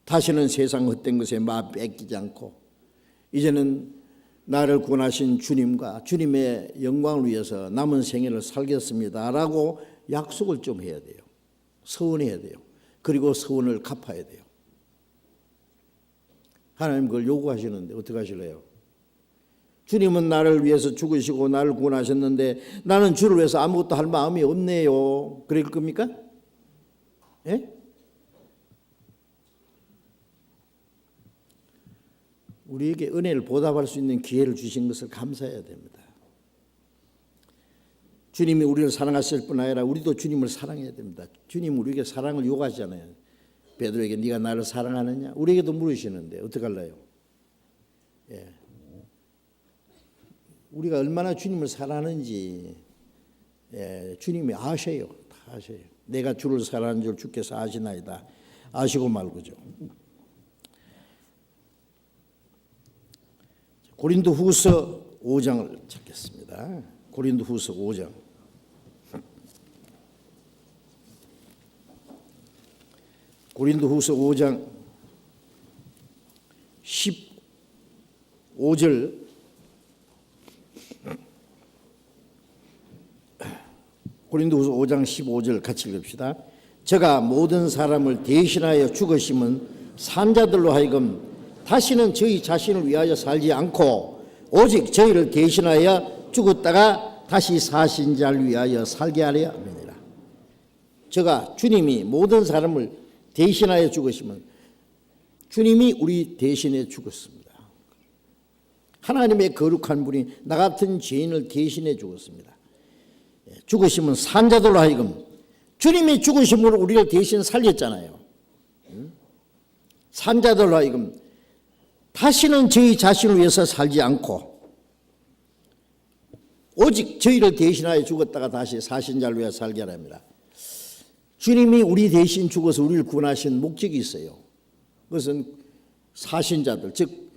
다시는 세상 헛된 것에 마음 뺏기지 않고, 이제는 나를 구원하신 주님과 주님의 영광을 위해서 남은 생애를 살겠습니다 라고 약속을 좀 해야 돼요. 서원해야 돼요. 그리고 서원을 갚아야 돼요. 하나님 그걸 요구하시는데 어떻게 하실래요? 주님은 나를 위해서 죽으시고 나를 구원하셨는데 나는 주를 위해서 아무것도 할 마음이 없네요. 그럴 겁니까? 예? 우리에게 은혜를 보답할 수 있는 기회를 주신 것을 감사해야 됩니다. 주님이 우리를 사랑하실 뿐 아니라 우리도 주님을 사랑해야 됩니다. 주님 우리에게 사랑을 요구하잖아요. 베드로에게 네가 나를 사랑하느냐? 우리에게도 물으시는데 어떻게 할래요? 우리가 얼마나 주님을 사랑하는지 주님이 아셔요. 다 아셔요. 내가 주를 사랑하는 줄 주께서 아시나이다. 아시고 말고죠. 고린도 후서 5장을 찾겠습니다. 고린도후서 5장. 고린도후서 5장 15절 고린도후서 5장 15절 같이 읽읍시다. 저가 모든 사람을 대신하여 죽으심은 산자들로 하여금 다시는 저희 자신을 위하여 살지 않고 오직 저희를 대신하여 죽었다가 다시 사신 자를 위하여 살게 하려 합니다. 저가 주님이 모든 사람을 대신하여 죽으시면 주님이 우리 대신에 죽었습니다. 하나님의 거룩한 분이 나 같은 죄인을 대신해 죽었습니다. 죽으시면 산자들로 하여금 주님이 죽으심으로 우리를 대신 살렸잖아요. 산자들로 하여금 다시는 저희 자신을 위해서 살지 않고 오직 저희를 대신하여 죽었다가 다시 사신 자를 위해 살게 하랍니다. 주님이 우리 대신 죽어서 우리를 구원하신 목적이 있어요. 그것은 사신자들, 즉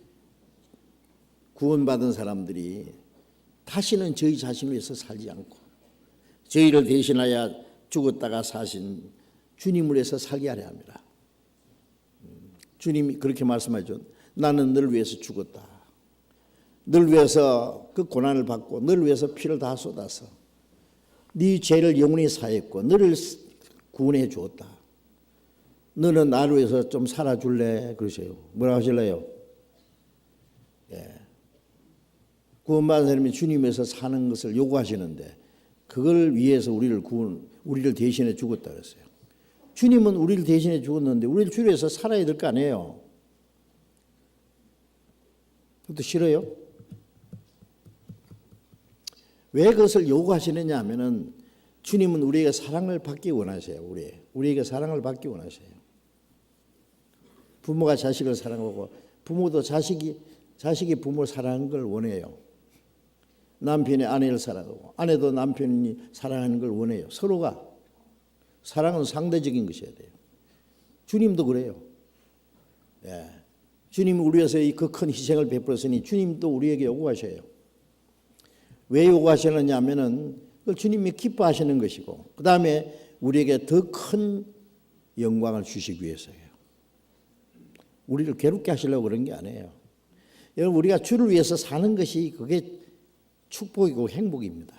구원받은 사람들이 다시는 저희 자신을 위해서 살지 않고 저희를 대신하여 죽었다가 사신 주님을 위해서 살게 하려 합니다. 주님이 그렇게 말씀하죠. 나는 너를 위해서 죽었다. 너를 위해서 그 고난을 받고 너를 위해서 피를 다 쏟아서 네 죄를 영원히 사했고 너를 구원해 주었다. 너는 나를 위해서 좀 살아줄래? 그러세요. 뭐라고 하실래요? 예. 구원받은 사람이 주님에서 사는 것을 요구하시는데 그걸 위해서 우리를 대신해 죽었다 그랬어요. 주님은 우리를 대신해 죽었는데 우리를 주를 위해서 살아야 될 거 아니에요. 그것도 싫어요? 왜 그것을 요구하시느냐 하면은 주님은 우리에게 사랑을 받기 원하세요. 우리에게 사랑을 받기 원하세요. 부모가 자식을 사랑하고 부모도 자식이 부모를 사랑하는 걸 원해요. 남편이 아내를 사랑하고 아내도 남편이 사랑하는 걸 원해요. 서로가 사랑은 상대적인 것이어야 돼요. 주님도 그래요. 예. 주님이 우리 위해서 이 그 큰 희생을 베풀었으니 주님도 우리에게 요구하셔요. 왜 요구하시느냐 하면은 그걸 주님이 기뻐하시는 것이고 그 다음에 우리에게 더 큰 영광을 주시기 위해서예요. 우리를 괴롭게 하시려고 그런 게 아니에요. 여러분 우리가 주를 위해서 사는 것이 그게 축복이고 행복입니다.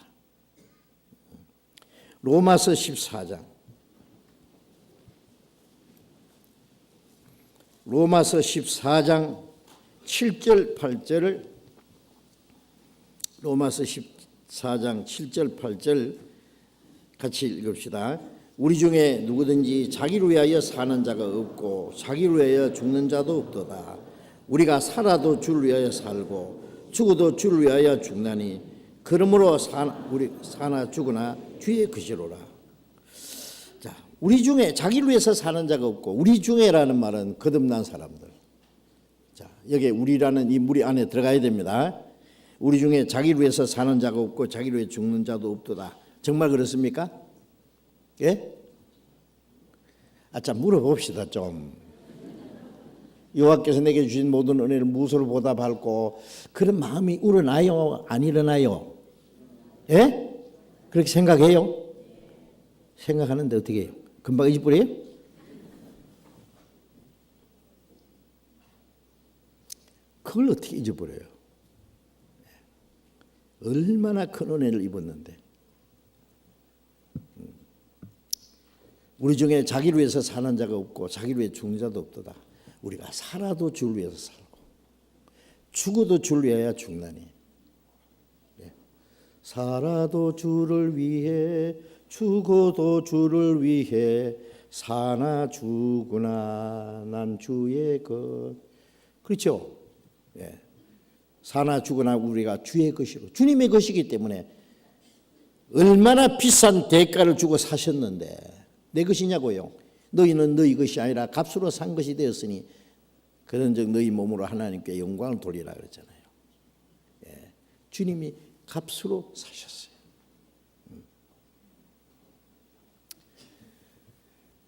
로마서 14장 로마서 14장 7절 8절을 로마서 14장 7절 8절 같이 읽읍시다. 우리 중에 누구든지 자기를 위하여 사는 자가 없고 자기를 위하여 죽는 자도 없도다. 우리가 살아도 주를 위하여 살고 죽어도 주를 위하여 죽나니 그러므로 우리 사나 죽으나 주의 것이로라. 자, 우리 중에 자기를 위해서 사는 자가 없고 우리 중에라는 말은 거듭난 사람들. 자, 여기에 우리라는 이 무리 안에 들어가야 됩니다. 우리 중에 자기를 위해서 사는 자가 없고 자기를 위해 죽는 자도 없도다. 정말 그렇습니까? 예? 자, 물어봅시다 좀. 여호와께서 내게 주신 모든 은혜를 무엇으로 보답할고 그런 마음이 우러나요? 안 일어나요? 예? 그렇게 생각해요? 생각하는데 어떻게 해요? 금방 잊어버려요? 그걸 어떻게 잊어버려요? 얼마나 큰 은혜를 입었는데 우리 중에 자기를 위해서 사는 자가 없고 자기를 위해 죽는 자도 없도다. 우리가 살아도 주를 위해서 살고 죽어도 주를 위하여 죽나니 살아도 주를 위해 죽어도 주를 위해 사나 죽으나 난 주의 것. 그렇죠? 예. 사나 죽으나 우리가 주의 것이로 주님의 것이기 때문에 얼마나 비싼 대가를 주고 사셨는데 내 것이냐고요. 너희는 너희 것이 아니라 값으로 산 것이 되었으니 그런즉 너희 몸으로 하나님께 영광을 돌리라 그랬잖아요. 예. 주님이 값으로 사셨어요.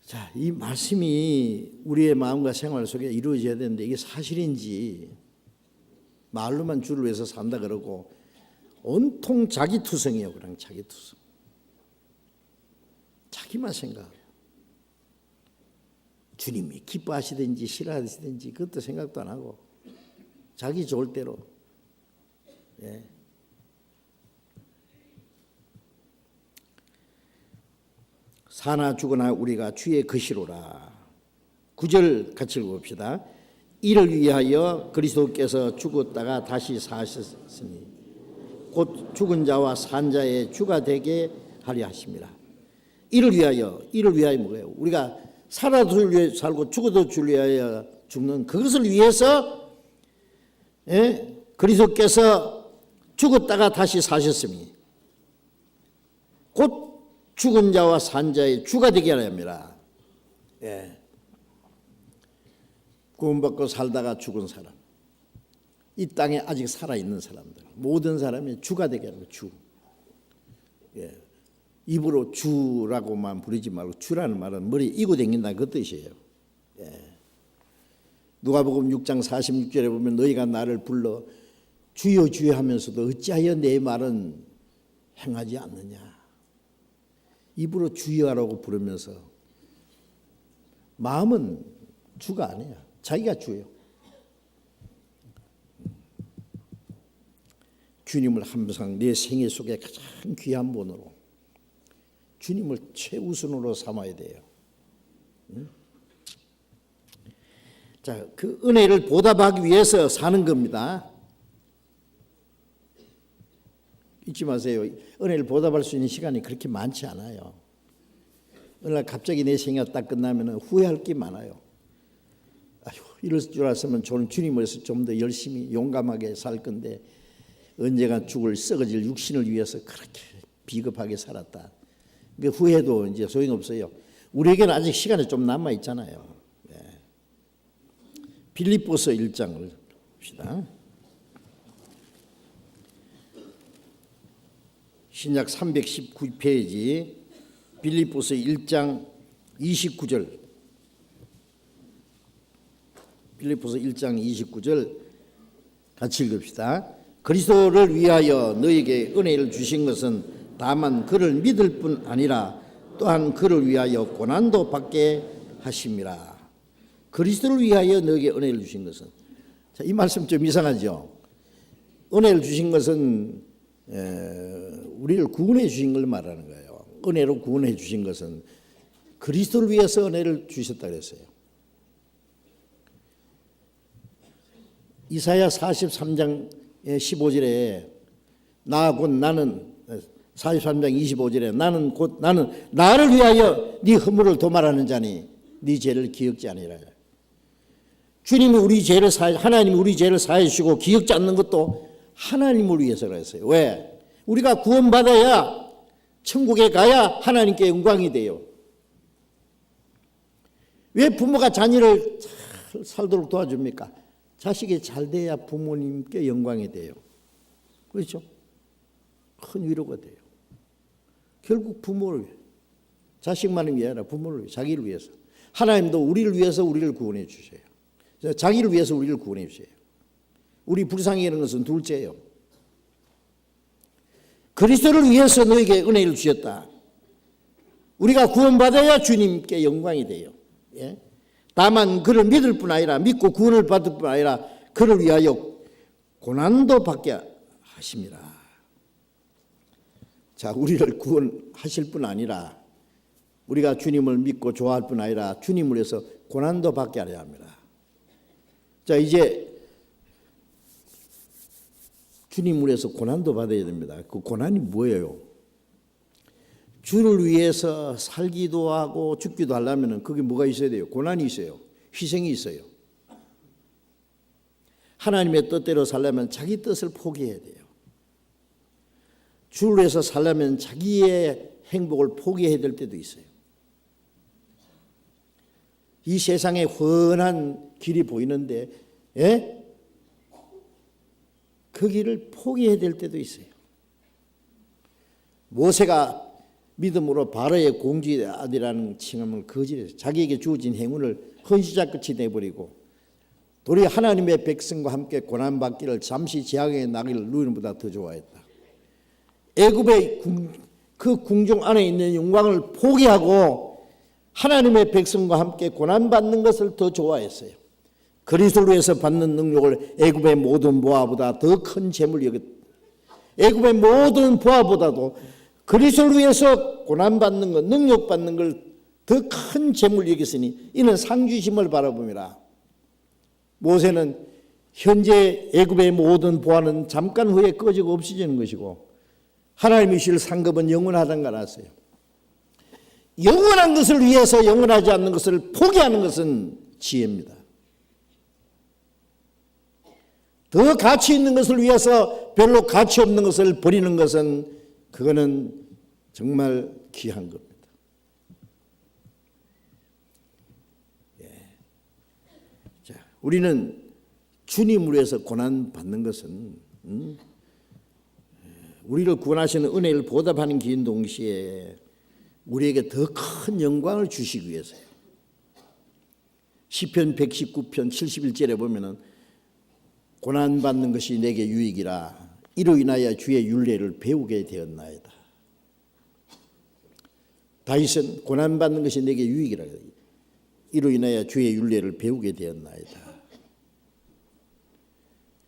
자, 이 말씀이 우리의 마음과 생활 속에 이루어져야 되는데 이게 사실인지 말로만 주를 위해서 산다 그러고 온통 자기투성이에요. 그냥 자기투성. 자기만 생각해요. 주님이 기뻐하시든지 싫어하시든지 그것도 생각도 안 하고 자기 좋을 대로. 예. 사나 죽으나 우리가 주의 것이로라. 9절 같이 읽어봅시다. 이를 위하여 그리스도께서 죽었다가 다시 사셨으니 곧 죽은 자와 산 자의 주가 되게 하려 하십니다. 이를 위하여 뭐예요? 우리가 살아도 주를 위해 살고 죽어도 주를 위하여 죽는 그것을 위해서 그리스도께서 죽었다가 다시 사셨으니 곧 죽은 자와 산 자의 주가 되게 하려 합니다. 예. 구원받고 살다가 죽은 사람, 이 땅에 아직 살아있는 사람들, 모든 사람이 주가 되게 하는 거예요. 주. 예. 입으로 주라고만 부르지 말고 주라는 말은 머리에 이고 다닌다 그 뜻이에요. 예. 누가복음 6장 46절에 보면 너희가 나를 불러 주여 주여 하면서도 어찌하여 내 말은 행하지 않느냐. 입으로 주여라고 부르면서 마음은 주가 아니야. 자기가 주예요. 주님을 항상 내 생애 속에 가장 귀한 분으로 주님을 최우선으로 삼아야 돼요. 자, 그 은혜를 보답하기 위해서 사는 겁니다. 잊지 마세요. 은혜를 보답할 수 있는 시간이 그렇게 많지 않아요. 어느 날 갑자기 내 생애가 딱 끝나면 후회할 게 많아요. 아휴, 이럴 줄 알았으면 저는 주님을 위해서 좀 더 열심히 용감하게 살 건데 언제가 죽을 썩어질 육신을 위해서 그렇게 비겁하게 살았다. 그 후회도 이제 소용없어요. 우리에게는 아직 시간이 좀 남아 있잖아요. 네. 빌립보서 1장을 봅시다. 신약 319페이지 빌립보서 1장 29절. 빌립보서 1장 29절 같이 읽읍시다. 그리스도를 위하여 너에게 은혜를 주신 것은 다만 그를 믿을 뿐 아니라 또한 그를 위하여 고난도 받게 하심이라. 그리스도를 위하여 너에게 은혜를 주신 것은, 자, 이 말씀 좀 이상하죠. 은혜를 주신 것은 우리를 구원해 주신 걸 말하는 거예요. 은혜로 구원해 주신 것은 그리스도를 위해서 은혜를 주셨다 그랬어요. 이사야 43장 15절에 나는 43장 25절에 나는 곧 나는 나를 위하여 네 허물을 도말하는 자니 네 죄를 기억지 아니라. 주님이 우리 죄를 하나님이 우리 죄를 사해 주시고 기억지 않는 것도 하나님을 위해서라 했어요. 왜? 우리가 구원받아야 천국에 가야 하나님께 영광이 돼요. 왜 부모가 자녀를 잘 살도록 도와줍니까? 자식이 잘 돼야 부모님께 영광이 돼요. 그렇죠? 큰 위로가 돼요. 결국 부모를 위해, 자식만을 위해 아니라 부모를 위해, 자기를 위해서. 하나님도 우리를 위해서 우리를 구원해 주셔요. 자기를 위해서 우리를 구원해 주셔요. 우리 불쌍히 여기는 것은 둘째예요. 그리스도를 위해서 너에게 은혜를 주셨다. 우리가 구원받아야 주님께 영광이 돼요. 예? 다만 그를 믿을 뿐 아니라 믿고 구원을 받을 뿐 아니라 그를 위하여 고난도 받게 하십니다. 자, 우리를 구원하실 뿐 아니라 우리가 주님을 믿고 좋아할 뿐 아니라 주님을 위해서 고난도 받게 하려 합니다. 자, 이제 주님을 위해서 고난도 받아야 됩니다. 그 고난이 뭐예요? 주를 위해서 살기도 하고 죽기도 하려면 그게 뭐가 있어야 돼요? 고난이 있어요. 희생이 있어요. 하나님의 뜻대로 살려면 자기 뜻을 포기해야 돼요. 주를 위해서 살려면 자기의 행복을 포기해야 될 때도 있어요. 이 세상에 훤한 길이 보이는데 그 길을 포기해야 될 때도 있어요. 모세가 믿음으로 바로의 공주의 아들이라는 칭함을 거절해서 자기에게 주어진 행운을 헌시자끝이 내버리고 도리 하나님의 백성과 함께 고난받기를 잠시 재앙의 나기를 누리는 것보다 더 좋아했다. 애굽의 그 궁중 안에 있는 영광을 포기하고 하나님의 백성과 함께 고난받는 것을 더 좋아했어요. 그리스도를 위해서 받는 능력을 애굽의 모든 보화보다 더 큰 재물이 여겼다. 애굽의 모든 보화보다도 그리스도를 위해서 고난받는 것, 능력받는 걸 더 큰 재물로 여겼으니 이는 상주심을 바라봅니다. 모세는 현재 애굽의 모든 보화는 잠깐 후에 꺼지고 없어지는 것이고 하나님이 주실 상급은 영원하다는 걸 알았어요. 영원한 것을 위해서 영원하지 않는 것을 포기하는 것은 지혜입니다. 더 가치 있는 것을 위해서 별로 가치 없는 것을 버리는 것은 그거는 정말 귀한 겁니다. 자, 우리는 주님을 위해서 고난받는 것은 우리를 구원하시는 은혜를 보답하는 긴 동시에 우리에게 더 큰 영광을 주시기 위해서요. 시편 119편 71절에 보면은 고난받는 것이 내게 유익이라 이로 인하여 주의 율례를 배우게 되었나이다. 다윗은 고난받는 것이 내게 유익이라 이로 인하여 주의 율례를 배우게 되었나이다.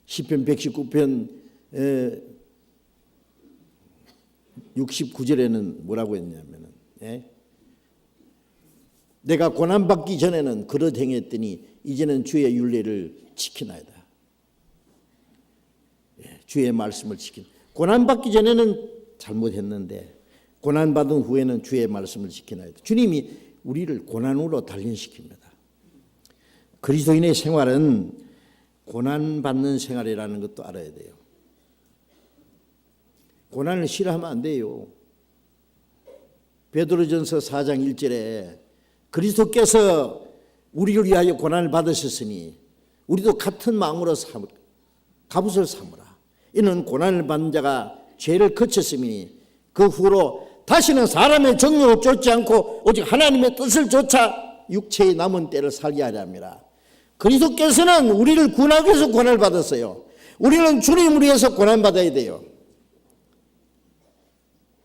시편 119편 69절에는 뭐라고 했냐면은 내가 고난받기 전에는 그릇 행했더니 이제는 주의 율례를 지키나이다. 주의 말씀을 지킨. 고난받기 전에는 잘못했는데 고난받은 후에는 주의 말씀을 지키나이다. 주님이 우리를 고난으로 단련시킵니다. 그리스도인의 생활은 고난받는 생활이라는 것도 알아야 돼요. 고난을 싫어하면 안 돼요. 베드로전서 4장 1절에 그리스도께서 우리를 위하여 고난을 받으셨으니 우리도 같은 마음으로 갑옷을 삼으라. 이는 고난을 받는 자가 죄를 거쳤으니 그 후로 다시는 사람의 정욕을 쫓지 않고 오직 하나님의 뜻을 쫓아 육체의 남은 때를 살게 하려 함이라. 그리스도께서는 우리를 구원하기 위해서 고난을 받았어요. 우리는 주님을 위해서 고난받아야 돼요.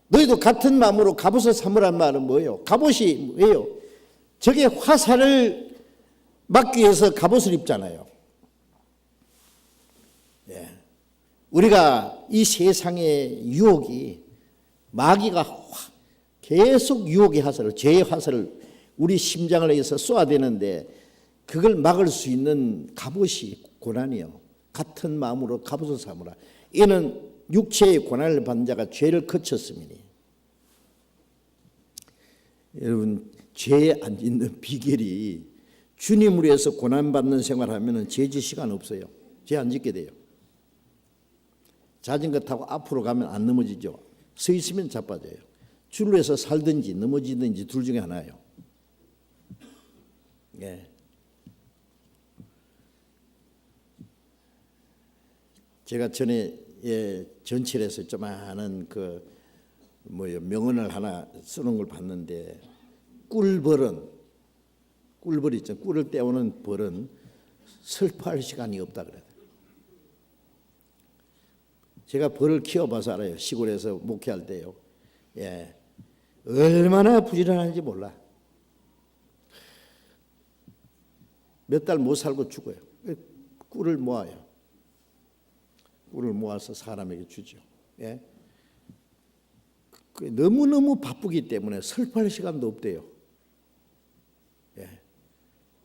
너희도 같은 마음으로 갑옷을 삼으란 말은 뭐예요? 갑옷이 뭐예요? 적의 화살을 막기 위해서 갑옷을 입잖아요. 우리가 이 세상의 유혹이 마귀가 계속 유혹의 화살을, 죄의 화살을 우리 심장을 위해서 쏘아대는데 그걸 막을 수 있는 갑옷이 고난이요. 같은 마음으로 갑옷을 삼으라. 이는 육체의 고난을 받는 자가 죄를 거쳤음이니. 여러분, 죄에 안 있는 비결이 주님을 위해서 고난받는 생활하면 죄질 시간 없어요. 죄 안 짓게 돼요. 자전거 타고 앞으로 가면 안 넘어지죠. 서 있으면 자빠져요. 줄로 해서 살든지 넘어지든지 둘 중에 하나예요. 제가 전에 전철에서 조그마한 명언을 하나 쓰는 걸 봤는데 꿀벌 있죠. 꿀을 떼오는 벌은 슬퍼할 시간이 없다 그래요. 제가 벌을 키워봐서 알아요. 시골에서 목회할 때요. 얼마나 부지런한지 몰라. 몇 달 못 살고 죽어요. 꿀을 모아요. 꿀을 모아서 사람에게 주죠. 너무너무 바쁘기 때문에 슬퍼할 시간도 없대요.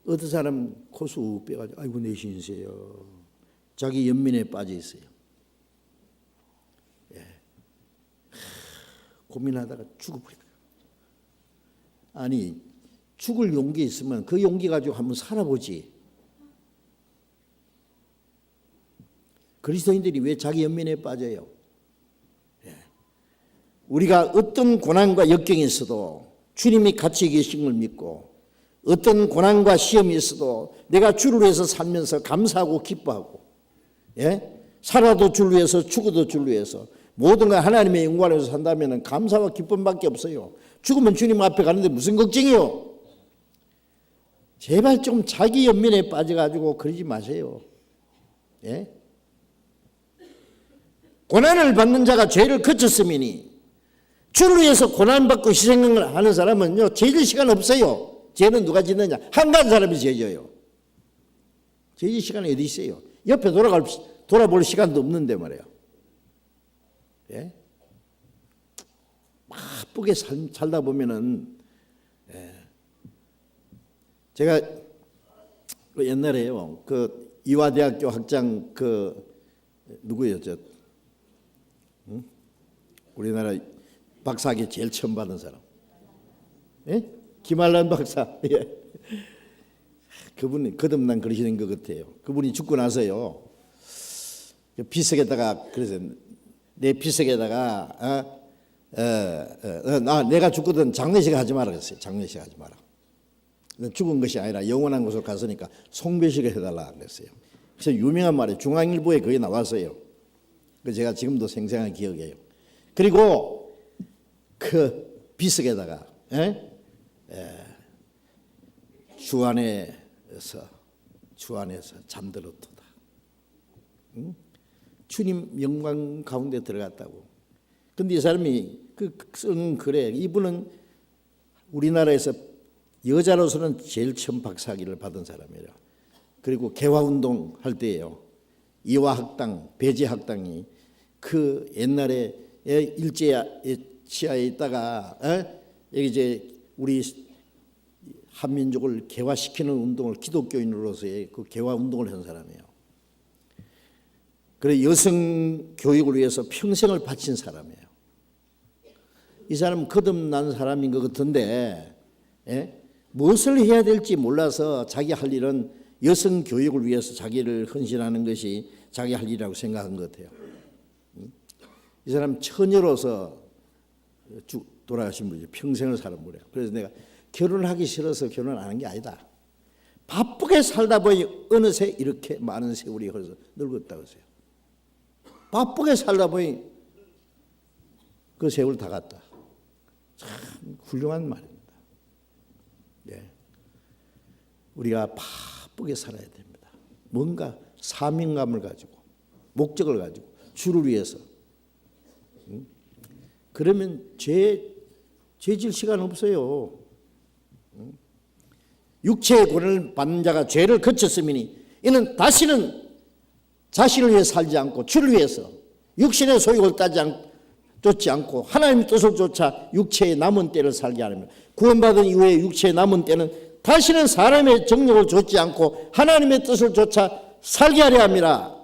어떤 사람 코수 빼가지고 아이고 내 신세요. 자기 연민에 빠져 있어요. 고민하다가 죽어버려요. 아니 죽을 용기 있으면 그 용기 가지고 한번 살아보지. 그리스도인들이 왜 자기 연민에 빠져요? 우리가 어떤 고난과 역경이 있어도 주님이 같이 계신 걸 믿고 어떤 고난과 시험이 있어도 내가 주를 위해서 살면서 감사하고 기뻐하고 살아도 주를 위해서 죽어도 주를 위해서 모든 걸 하나님의 영광을 위해서 산다면 감사와 기쁨밖에 없어요. 죽으면 주님 앞에 가는데 무슨 걱정이요? 제발 좀 자기 연민에 빠져가지고 그러지 마세요. 고난을 받는 자가 죄를 그쳤으니 주를 위해서 고난받고 희생을 하는 사람은요 죄질 시간 없어요. 죄는 누가 짓느냐? 한가한 사람이 죄져요. 죄질 시간이 어디 있어요? 옆에 돌아볼 시간도 없는데 말이에요. 예? 바쁘게 살다 보면은 제가 옛날에요 그 이화대학교 학장 누구예요? 우리나라 박사학위 제일 처음 받은 사람. 예? 김한란 박사. 예. 그분이 거듭난 그러시는 것 같아요. 그분이 죽고 나서요. 비석에다가 그래서 내 비석에다가 내가 죽거든 장례식 하지 마라 그랬어요. 장례식 하지 마라. 죽은 것이 아니라 영원한 곳으로 갔으니까 송배식을 해달라 그랬어요. 그래서 유명한 말이 중앙일보에 거기 나왔어요. 그 제가 지금도 생생하게 기억해요. 그리고 그 비석에다가 주 안에서 잠들었도다. 응? 주님 영광 가운데 들어갔다고. 근데 이 사람이 쓰는 글에 이분은 우리나라에서 여자로서는 제일 처음 박사학위를 받은 사람이에요. 그리고 개화운동 할 때예요. 이화학당, 배제학당이 그 옛날에 일제치하에 있다가 여기 이제 우리 한민족을 개화시키는 운동을 기독교인으로서의 그 개화 운동을 한 사람이에요. 그래 여성 교육을 위해서 평생을 바친 사람이에요. 이 사람은 거듭난 사람인 것 같은데 무엇을 해야 될지 몰라서 자기 할 일은 여성 교육을 위해서 자기를 헌신하는 것이 자기 할 일이라고 생각한 것 같아요. 이 사람 처녀로서 돌아가신 분이죠. 평생을 살은 분이에요. 그래서 내가 결혼하기 싫어서 결혼 안 한 게 아니다. 바쁘게 살다 보니 어느새 이렇게 많은 세월이 흘러서 늙었다고 하세요. 바쁘게 살다 보니 그 세월 다 갔다. 참 훌륭한 말입니다. 예. 우리가 바쁘게 살아야 됩니다. 뭔가 사명감을 가지고 목적을 가지고 주를 위해서. 그러면 죄질 시간 없어요. 육체의 고난을 받는 자가 죄를 거쳤으니 이는 다시는 자신을 위해 살지 않고 주를 위해서 육신의 소욕을 쫓지 않고 하나님의 뜻을 쫓아 육체의 남은 때를 살게 하며 구원받은 이후에 육체의 남은 때는 다시는 사람의 정욕을 쫓지 않고 하나님의 뜻을 쫓아 살게 하려 함이라.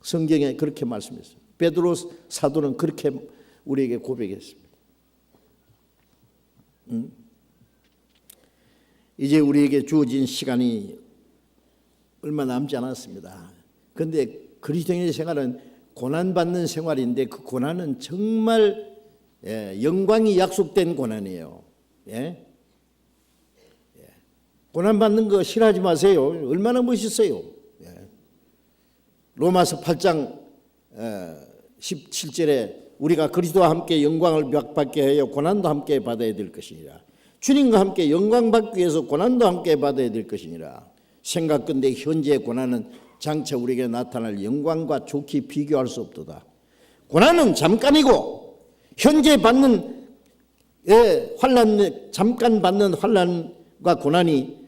성경에 그렇게 말씀했어요. 베드로 사도는 그렇게 우리에게 고백했습니다. 이제 우리에게 주어진 시간이 얼마 남지 않았습니다. 그런데 그리스도인의 생활은 고난받는 생활인데 그 고난은 정말 영광이 약속된 고난이에요. 고난받는 거 싫어하지 마세요. 얼마나 멋있어요. 로마서 8장 17절에 우리가 그리스도와 함께 영광을 받게 하여 고난도 함께 받아야 될 것이니라. 주님과 함께 영광 받기 위해서 고난도 함께 받아야 될 것이니라. 생각건대 현재의 고난은 장차 우리에게 나타날 영광과 좋게 비교할 수 없도다. 고난은 잠깐이고 현재 받는 잠깐 받는 환난과 고난이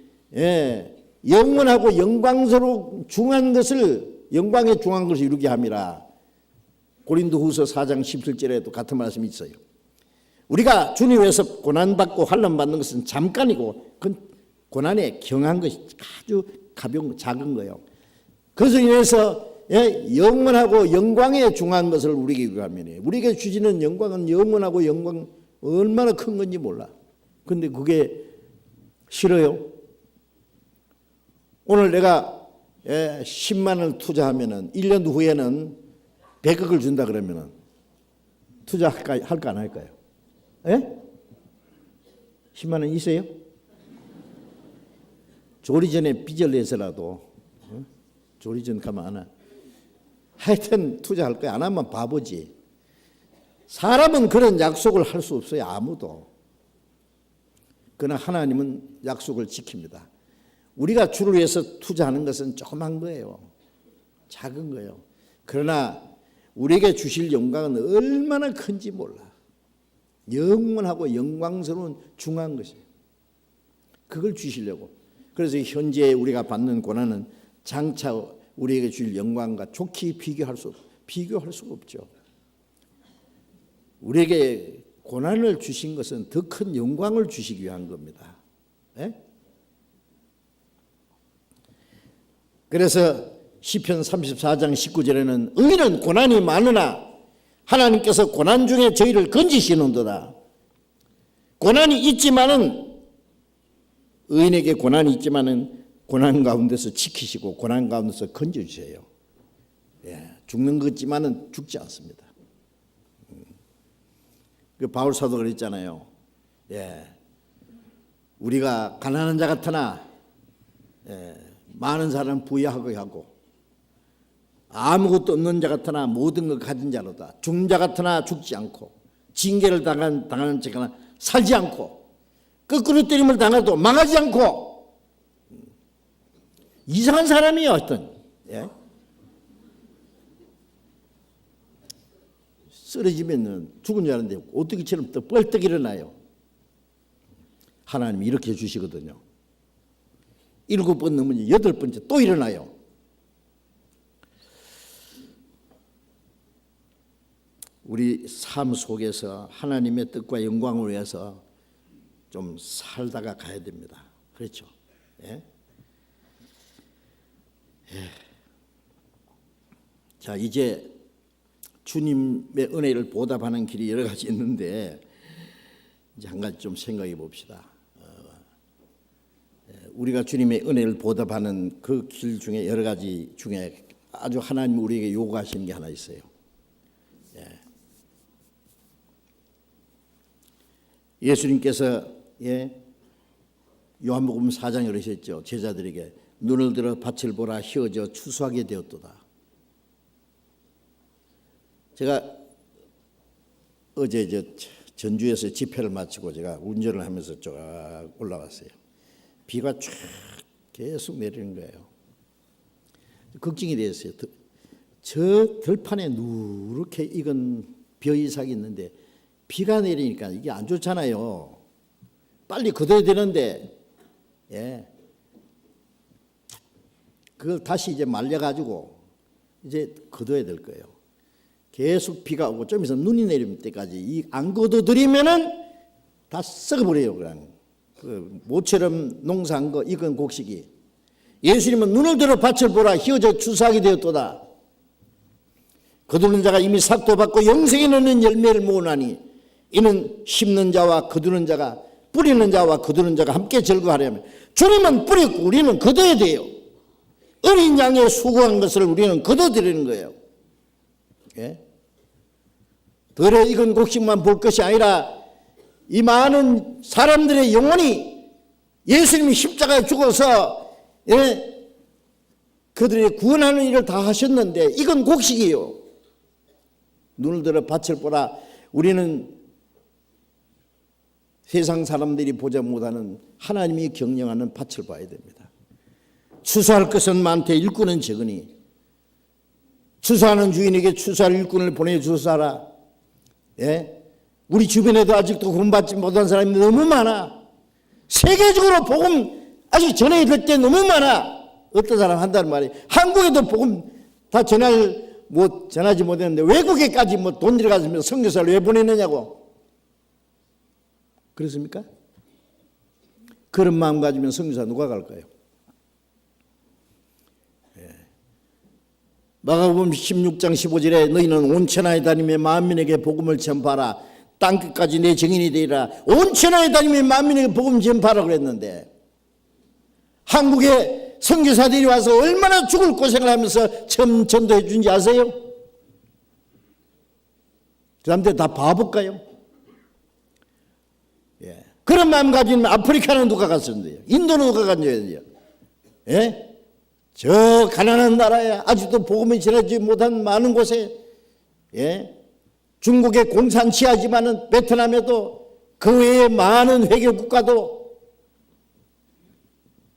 영원하고 영광스러운 중한 것을 영광의 중한 것을 이루게 함이라. 고린도후서 4장 17절에도 같은 말씀이 있어요. 우리가 주님 위해서 고난받고 환난받는 것은 잠깐이고 그건 고난에 경한 것이 아주 가벼운 작은 거예요. 그것을 인해서 영원하고 영광에 중한 것을 우리에게 요구하면 우리에게 주시는 영광은 영원하고 영광 얼마나 큰 건지 몰라. 그런데 그게 싫어요. 오늘 내가 10만 원을 투자하면 1년 후에는 100억을 준다 그러면 투자할까 안 할까요? 10만 원 있어요? 조리전에 빚을 내서라도 조리전 가면 안 해. 하여튼 투자할 거야. 안 하면 바보지. 사람은 그런 약속을 할 수 없어요. 아무도. 그러나 하나님은 약속을 지킵니다. 우리가 주를 위해서 투자하는 것은 조그만 거예요. 작은 거예요. 그러나 우리에게 주실 영광은 얼마나 큰지 몰라. 영원하고 영광스러운 중요한 것이에요. 그걸 주시려고. 그래서 현재 우리가 받는 고난은 장차 우리에게 주실 영광과 좋게 비교할 수가 없죠. 우리에게 고난을 주신 것은 더 큰 영광을 주시기 위한 겁니다. 네? 그래서 시편 34장 19절에는 의인은 고난이 많으나 하나님께서 고난 중에 저희를 건지시는도다. 고난이 있지만은 의인에게 고난이 있지만은 고난 가운데서 지키시고 고난 가운데서 건져주세요. 예, 죽는 것 같지만은 죽지 않습니다. 그 바울 사도 그랬잖아요. 예, 우리가 가난한 자 같으나 많은 사람 부유하게 하고 아무것도 없는 자 같으나 모든 걸 가진 자로다. 죽는 자 같으나 죽지 않고 징계를 당하는 자가 살지 않고 거꾸로 때림을 당해도 망하지 않고 이상한 사람이에요. 어떤 예? 쓰러지면 죽은 줄 알았는데 오뚜기처럼 또 뻘떡 일어나요. 하나님이 이렇게 해주시거든요. 7번 넘으니 8번째 또 일어나요. 우리 삶 속에서 하나님의 뜻과 영광을 위해서 좀 살다가 가야 됩니다. 그렇죠? 예? 예. 자, 이제 주님의 은혜를 보답하는 길이 여러 가지 있는데 이제 한 가지 좀 생각해 봅시다. 우리가 주님의 은혜를 보답하는 그 길 중에 여러 가지 중에 아주 하나님이 우리에게 요구하시는 게 하나 있어요. 예수님께서 요한복음 4장에 그러셨죠. 제자들에게 눈을 들어 밭을 보라 휘어져 추수하게 되었도다. 제가 어제 전주에서 집회를 마치고 제가 운전을 하면서 쭉 올라갔어요. 비가 쫙 계속 내리는 거예요. 걱정이 됐어요. 저 들판에 누렇게 익은 벼이삭이 있는데 비가 내리니까 이게 안 좋잖아요. 빨리 걷어야 되는데, 예. 그걸 다시 이제 말려가지고 이제 걷어야 될 거예요. 계속 비가 오고 좀 있으면 눈이 내릴 때까지 이 안 걷어들이면은 다 썩어버려요. 그냥 그 모처럼 농사한 거 익은 곡식이. 예수님은 눈을 들어 밭을 보라 휘어져 추수하게 되었도다. 거두는 자가 이미 삭도 받고 영생에 넣는 열매를 모으나니 이는 심는 자와 거두는 자가 뿌리는 자와 거두는 자가 함께 즐거워하려면 주님은 뿌리고 우리는 거둬야 돼요. 어린 양의 수고한 것을 우리는 거둬들이는 거예요. 예? 덜에 익은 곡식만 볼 것이 아니라 이 많은 사람들의 영혼이 예수님이 십자가에 죽어서 그들의 구원하는 일을 다 하셨는데 이건 곡식이에요. 눈을 들어 밭을 보라. 우리는 세상 사람들이 보자 못하는 하나님이 경영하는 밭을 봐야 됩니다. 추수할 것은 많되 일꾼은 적으니 추수하는 주인에게 추수할 일꾼을 보내주사라. 예? 우리 주변에도 아직도 구원받지 못한 사람이 너무 많아. 세계적으로 복음 아직 전해야 될 때 너무 많아. 어떤 사람 한다는 말이 한국에도 복음 다 전하지 못했는데 외국에까지 돈 들어가서 선교사를 왜 보내느냐고. 그렇습니까? 그런 마음 가지면 선교사 누가 갈까요? 마가복음 16장 15절에 너희는 온 천하에 다니며 만민에게 복음을 전파하라. 땅끝까지 내 증인이 되리라. 온 천하에 다니며 만민에게 복음 전파하라 그랬는데 한국에 선교사들이 와서 얼마나 죽을 고생을 하면서 처음 전도해 준지 아세요? 그 사람들 다 바볼까요? 예. 그런 마음 가지면 아프리카는 누가 갔었는데요? 인도는 누가 갔는데요? 예? 저 가난한 나라에 아직도 복음이 전하지 못한 많은 곳에 중국의 공산치하지만은 베트남에도 그 외에 많은 회교 국가도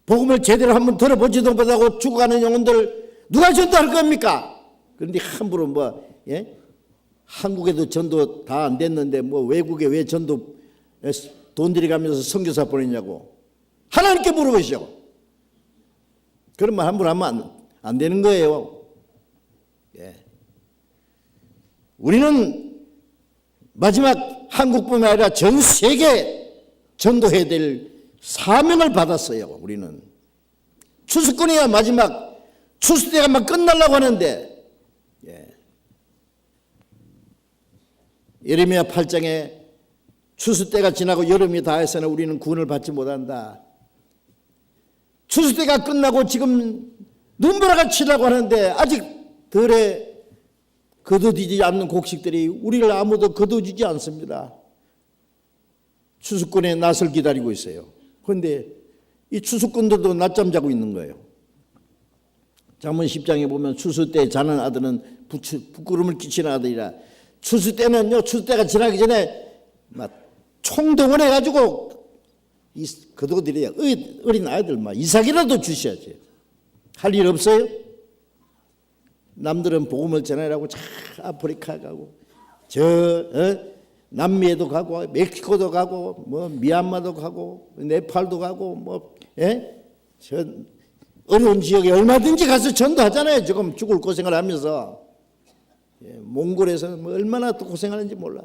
복음을 제대로 한번 들어보지도 못하고 죽어가는 영혼들 누가 전도할 겁니까? 그런데 함부로 한국에도 전도 다 안 됐는데 외국에 왜 전도 돈 들여가면서 선교사 보내냐고 하나님께 물어보시오. 그런 말 함부로 하면 안 되는 거예요. 우리는 마지막 한국뿐만 아니라 전 세계 전도해야 될 사명을 받았어요. 우리는 추수꾼이야. 마지막 추수 때가 막 끝나려고 하는데 예레미야 8장에 추수 때가 지나고 여름이 다해서는 우리는 구원을 받지 못한다. 추수 때가 끝나고 지금 눈보라가 치려고 하는데 아직 덜에 거두지지 않는 곡식들이 우리를 아무도 거두지지 않습니다. 추수꾼의 낫을 기다리고 있어요. 그런데 이 추수꾼들도 낮잠 자고 있는 거예요. 잠언 10장에 보면 추수 때 자는 아들은 부끄러움을 끼치는 아들이라. 추수 때는요, 추수 때가 지나기 전에 막 총동원해가지고 이 거두들이 어린 아이들 막 이삭이라도 주셔야지. 할 일 없어요? 남들은 복음을 전하라고 저 아프리카 가고 남미에도 가고 멕시코도 가고 미얀마도 가고 네팔도 가고 저 어려운 지역에 얼마든지 가서 전도하잖아요. 지금 죽을 고생을 하면서 몽골에서는 얼마나 또 고생하는지 몰라.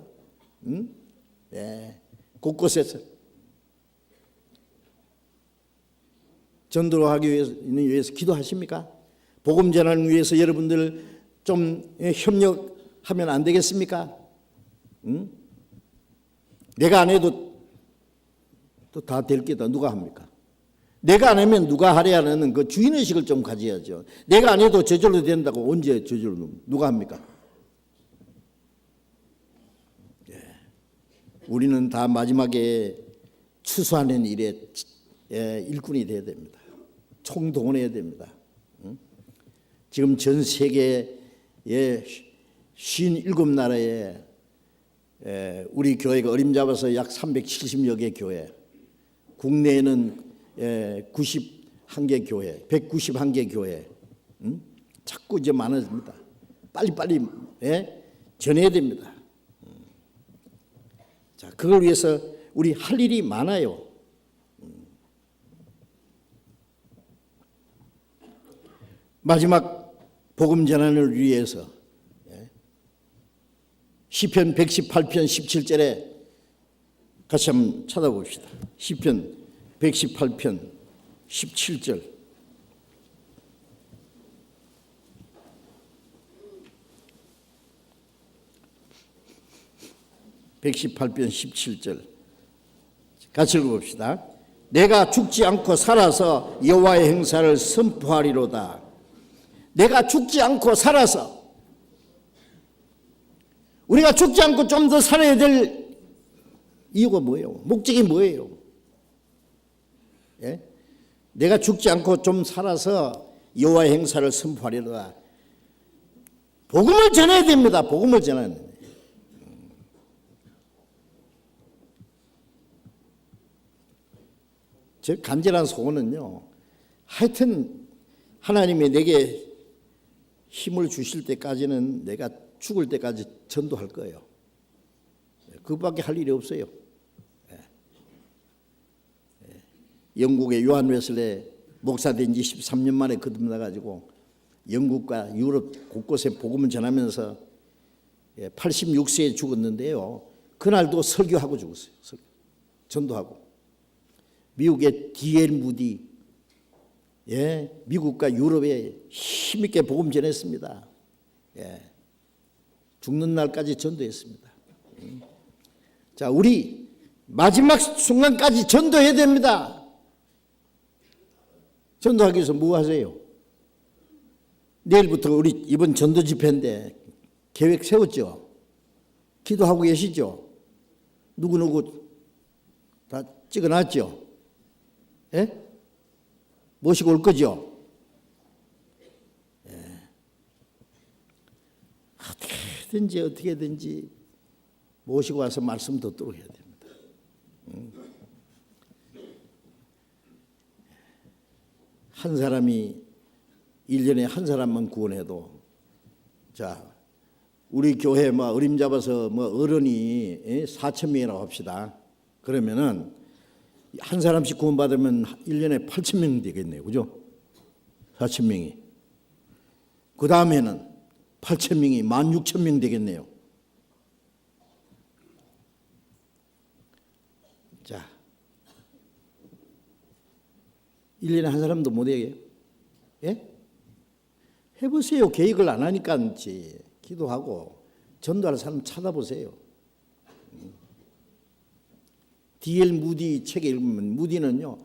곳곳에서 전도하기 위해서 기도하십니까? 복음 전하는 위해서 여러분들 좀 협력하면 안 되겠습니까? 내가 안 해도 또 다 될 게다 누가 합니까? 내가 안 하면 누가 하랴는 그 주인의식을 좀 가져야죠. 내가 안 해도 저절로 된다고 언제 저절로 누가 합니까? 우리는 다 마지막에 추수하는 일에 일꾼이 돼야 됩니다. 총동원해야 됩니다. 지금 전 세계의 57나라에 우리 교회가 어림잡아서 약 370여 개 교회, 국내에는 91개 교회, 191개 교회, 자꾸 이제 많아집니다. 빨리빨리 전해야 됩니다. 자, 그걸 위해서 우리 할 일이 많아요. 마지막 복음 전환을 위해서 시편 118편 17절에 같이 한번 찾아봅시다. 시편 118편 17절. (118편) 17절 같이 읽어봅시다. 내가 죽지 않고 살아서 여호와의 행사를 선포하리로다. 내가 죽지 않고 살아서, 우리가 죽지 않고 좀 더 살아야 될 이유가 뭐예요? 목적이 뭐예요? 내가 죽지 않고 좀 살아서 여호와의 행사를 선포하리로다. 복음을 전해야 됩니다. 복음을 전해야 됩니다. 제 간절한 소원은요, 하여튼 하나님이 내게 힘을 주실 때까지는 내가 죽을 때까지 전도할 거예요. 그밖에 할 일이 없어요. 영국의 요한 웨슬레 목사 된 지 13년 만에 거듭나가지고 영국과 유럽 곳곳에 복음을 전하면서 86세에 죽었는데요. 그날도 설교하고 죽었어요. 전도하고. 미국의 D.L. 무디, 미국과 유럽에 힘있게 복음 전했습니다. 죽는 날까지 전도했습니다. 자, 우리 마지막 순간까지 전도해야 됩니다. 전도하기 위해서 뭐 하세요? 내일부터 우리 이번 전도 집회인데 계획 세웠죠? 기도하고 계시죠? 누구누구 다 찍어놨죠? 모시고 올 거죠? 어떻게든지 모시고 와서 말씀 듣도록 해야 됩니다. 한 사람이 1년에 한 사람만 구원해도 자, 우리 교회 뭐 어림 잡아서 뭐 어른이 4,000명이라고 합시다. 그러면은 한 사람씩 구원받으면 1년에 8,000명 되겠네요. 그죠? 4,000명이. 그 다음에는 8,000명이 16,000명 되겠네요. 자, 1년에 한 사람도 못 해요. 예? 해보세요. 계획을 안 하니까지. 기도하고 전도할 사람 찾아보세요. D.L. 무디 책에 읽으면 무디는요,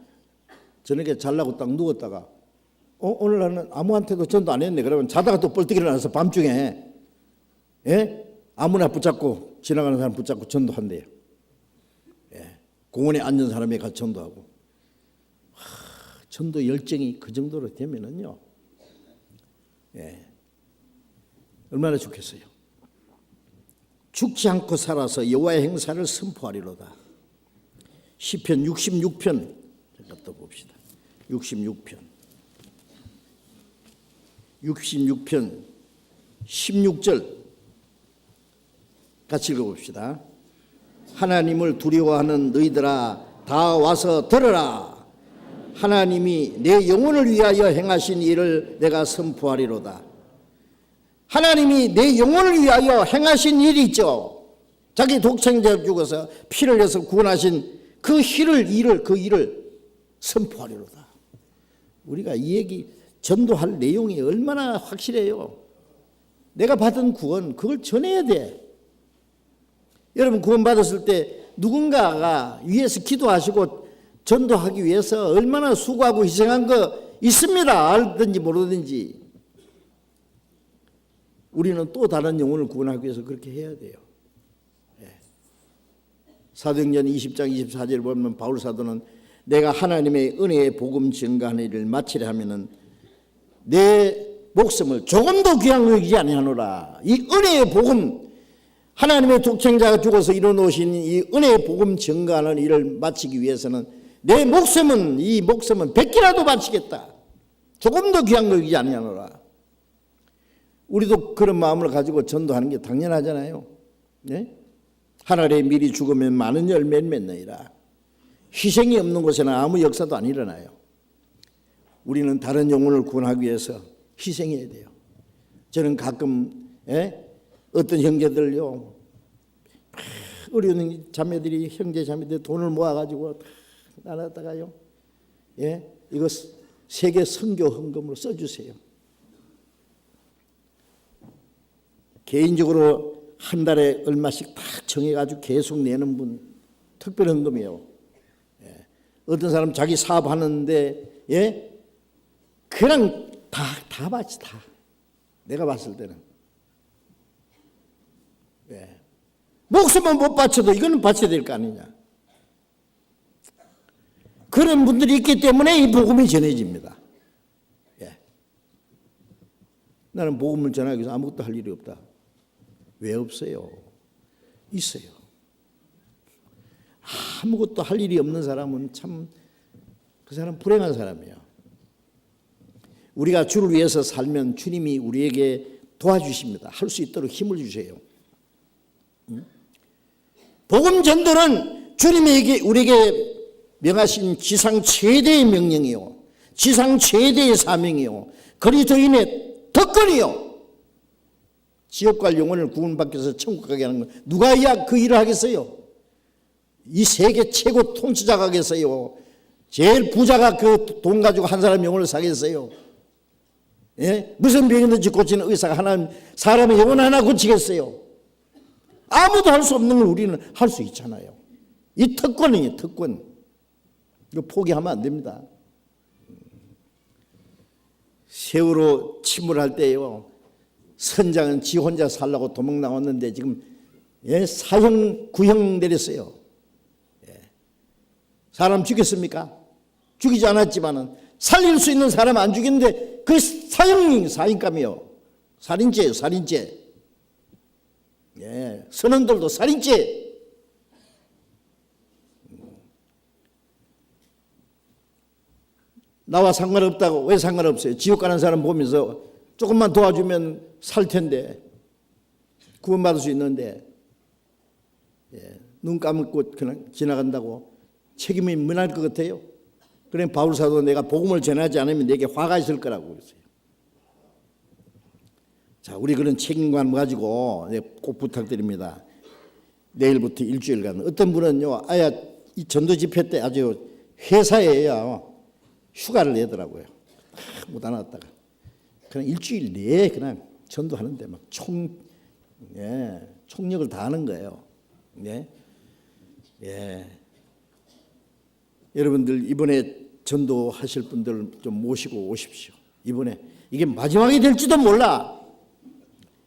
저녁에 잘라고 딱 누웠다가 오늘 나는 아무한테도 전도 안 했네. 그러면 자다가 또 뻘떡 일어나서 밤중에 아무나 붙잡고 지나가는 사람 붙잡고 전도한대요. 공원에 앉은 사람이 같이 전도하고. 전도 열정이 그 정도로 되면은요, 얼마나 좋겠어요. 죽지 않고 살아서 여호와의 행사를 선포하리로다. 시편 66편 잠깐 또 봅시다. 66편 16절 같이 읽어봅시다. 하나님을 두려워하는 너희들아 다 와서 들으라. 하나님이 내 영혼을 위하여 행하신 일을 내가 선포하리로다. 하나님이 내 영혼을 위하여 행하신 일이 있죠. 자기 독생자를 죽어서 피를 흘려서 구원하신 그 일을 선포하리로다. 우리가 이 얘기 전도할 내용이 얼마나 확실해요. 내가 받은 구원, 그걸 전해야 돼. 여러분 구원 받았을 때 누군가가 위에서 기도하시고 전도하기 위해서 얼마나 수고하고 희생한 거 있습니다. 알든지 모르든지. 우리는 또 다른 영혼을 구원하기 위해서 그렇게 해야 돼요. 사도행전 20장 24절 보면 바울 사도는 내가 하나님의 은혜의 복음 증거하는 일을 마치려 하면은 내 목숨을 조금도 귀한 여기지 아니하노라. 이 은혜의 복음, 하나님의 독생자가 죽어서 이뤄놓으신 이 은혜의 복음 증거하는 일을 마치기 위해서는 내 목숨은, 이 목숨은 100개라도 바치겠다. 조금도 귀한 여기지 아니하노라. 우리도 그런 마음을 가지고 전도하는 게 당연하잖아요. 네? 하늘에 미리 죽으면 많은 열매를 맺느니라. 희생이 없는 곳에는 아무 역사도 안 일어나요. 우리는 다른 영혼을 구원하기 위해서 희생해야 돼요. 저는 가끔 어떤 형제들요, 어려운 자매들이, 형제 자매들이 돈을 모아가지고 나눴다가요, 이거 세계 선교 헌금으로 써주세요. 개인적으로 한 달에 얼마씩 딱 정해가지고 계속 내는 분, 특별 헌금이에요. 어떤 사람 자기 사업하는데, 그냥 다 바치, 다. 내가 봤을 때는. 목숨은 못 바쳐도 이거는 바쳐야 될 거 아니냐. 그런 분들이 있기 때문에 이 복음이 전해집니다. 나는 복음을 전하기 위해서 아무것도 할 일이 없다. 왜 없어요? 있어요. 아무것도 할 일이 없는 사람은 참, 그 사람 불행한 사람이에요. 우리가 주를 위해서 살면 주님이 우리에게 도와주십니다. 할 수 있도록 힘을 주세요. 복음 전도는 주님에게 우리에게 명하신 지상 최대의 명령이요, 지상 최대의 사명이요, 그리스도인의 특권이요. 지역과 영혼을 구원받기 위해서 천국 가게 하는 건 누가 그 일을 하겠어요? 이 세계 최고 통치자가 하겠어요? 제일 부자가 그 돈 가지고 한 사람 영혼을 사겠어요? 무슨 병이든지 고치는 의사가 사람의 영혼 하나 고치겠어요? 아무도 할 수 없는 걸 우리는 할 수 있잖아요. 이 특권이에요, 특권. 이거 포기하면 안 됩니다. 세월호 침몰할 때요, 선장은 지 혼자 살라고 도망 나왔는데 지금 사형, 구형 내렸어요. 사람 죽였습니까? 죽이지 않았지만은 살릴 수 있는 사람 안 죽였는데 그 사형감이요. 살인죄예요, 살인죄. 선원들도 살인죄. 나와 상관없다고. 왜 상관없어요? 지옥 가는 사람 보면서 조금만 도와주면 살 텐데, 구원받을 수 있는데, 눈 감고 그냥 지나간다고 책임이 무난할 것 같아요. 그래 바울 사도 내가 복음을 전하지 않으면 내게 화가 있을 거라고 그랬어요. 자, 우리 그런 책임감 가지고 꼭 부탁드립니다. 내일부터 일주일간 어떤 분은요, 아예 이 전도 집회 때 아주 회사에요 휴가를 내더라고요. 못 나왔다가 그냥 일주일 내에 그냥 전도하는데 막 총력을 다하는 거예요. 여러분들 이번에 전도하실 분들 좀 모시고 오십시오. 이번에 이게 마지막이 될지도 몰라.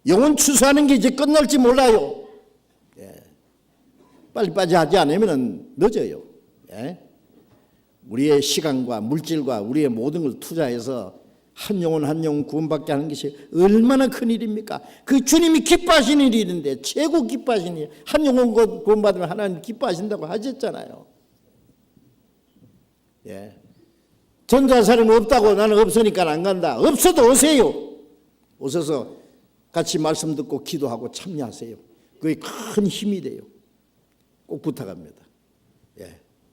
영혼 추수하는 게 이제 끝날지 몰라요. 빨리빨리 하지 않으면 늦어요. 우리의 시간과 물질과 우리의 모든 걸 투자해서 한 영혼 한 영혼 구원받게 하는 것이 얼마나 큰 일입니까? 그 주님이 기뻐하시는 일인데, 최고 기뻐하시는 일. 한 영혼 구원받으면 하나님 기뻐하신다고 하셨잖아요. 전도할 사람이 없다고 나는 없으니까 안 간다. 없어도 오세요. 오셔서 같이 말씀 듣고 기도하고 참여하세요. 그게 큰 힘이 돼요. 꼭 부탁합니다.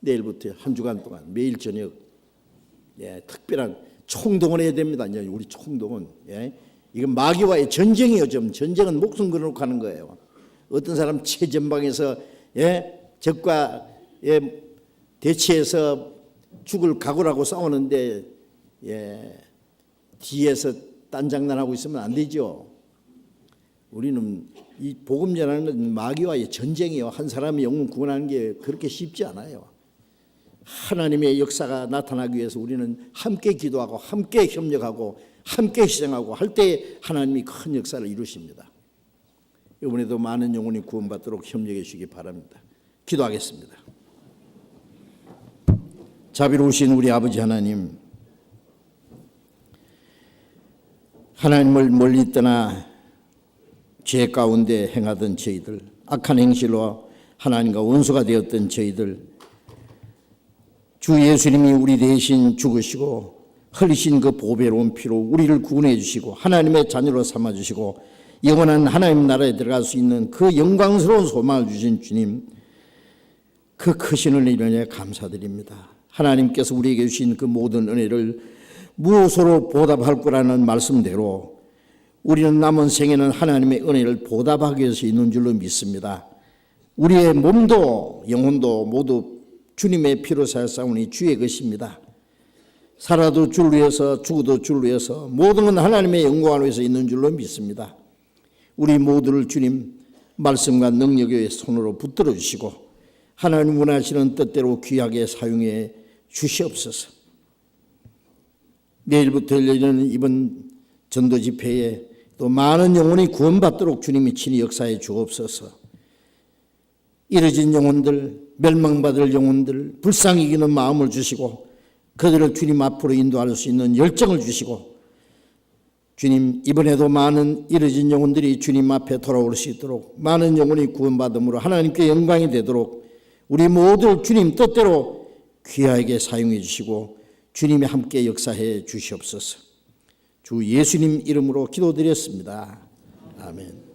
내일부터 한 주간 동안 매일 저녁 특별한 총동원해야 됩니다. 이제 우리 총동원. 이건 마귀와의 전쟁이에요. 좀 전쟁은 목숨 걸어놓고 하는 거예요. 어떤 사람 최전방에서 적과 대치해서 죽을 각오라고 싸우는데 뒤에서 딴 장난하고 있으면 안 되죠. 우리는 이 복음 전하는 건 마귀와의 전쟁이요. 한 사람의 영혼 구원하는 게 그렇게 쉽지 않아요. 하나님의 역사가 나타나기 위해서 우리는 함께 기도하고 함께 협력하고 함께 희생하고 할 때 하나님이 큰 역사를 이루십니다. 이번에도 많은 영혼이 구원받도록 협력해 주시기 바랍니다. 기도하겠습니다. 자비로우신 우리 아버지 하나님, 하나님을 멀리 떠나 죄 가운데 행하던 저희들, 악한 행실로 하나님과 원수가 되었던 저희들, 주 예수님이 우리 대신 죽으시고 흘리신 그 보배로운 피로 우리를 구원해 주시고 하나님의 자녀로 삼아 주시고 영원한 하나님 나라에 들어갈 수 있는 그 영광스러운 소망을 주신 주님, 그 크신 은혜에 감사드립니다. 하나님께서 우리에게 주신 그 모든 은혜를 무엇으로 보답할 거라는 말씀대로 우리는 남은 생에는 하나님의 은혜를 보답하기 위해서 있는 줄로 믿습니다. 우리의 몸도 영혼도 모두 주님의 피로 사였사오니 주의 것입니다. 살아도 주를 위해서 죽어도 주를 위해서 모든 건 하나님의 영광을 위해서 있는 줄로 믿습니다. 우리 모두를 주님 말씀과 능력의 손으로 붙들어 주시고 하나님 원하시는 뜻대로 귀하게 사용해 주시옵소서. 내일부터 열리는 이번 전도 집회에 또 많은 영혼이 구원받도록 주님이 친히 역사해 주옵소서. 이뤄진 영혼들, 멸망받을 영혼들, 불쌍히 여기는 마음을 주시고 그들을 주님 앞으로 인도할 수 있는 열정을 주시고 주님 이번에도 많은 이뤄진 영혼들이 주님 앞에 돌아올 수 있도록 많은 영혼이 구원받음으로 하나님께 영광이 되도록 우리 모두 주님 뜻대로 귀하게 사용해 주시고 주님이 함께 역사해 주시옵소서. 주 예수님 이름으로 기도드렸습니다. 아멘.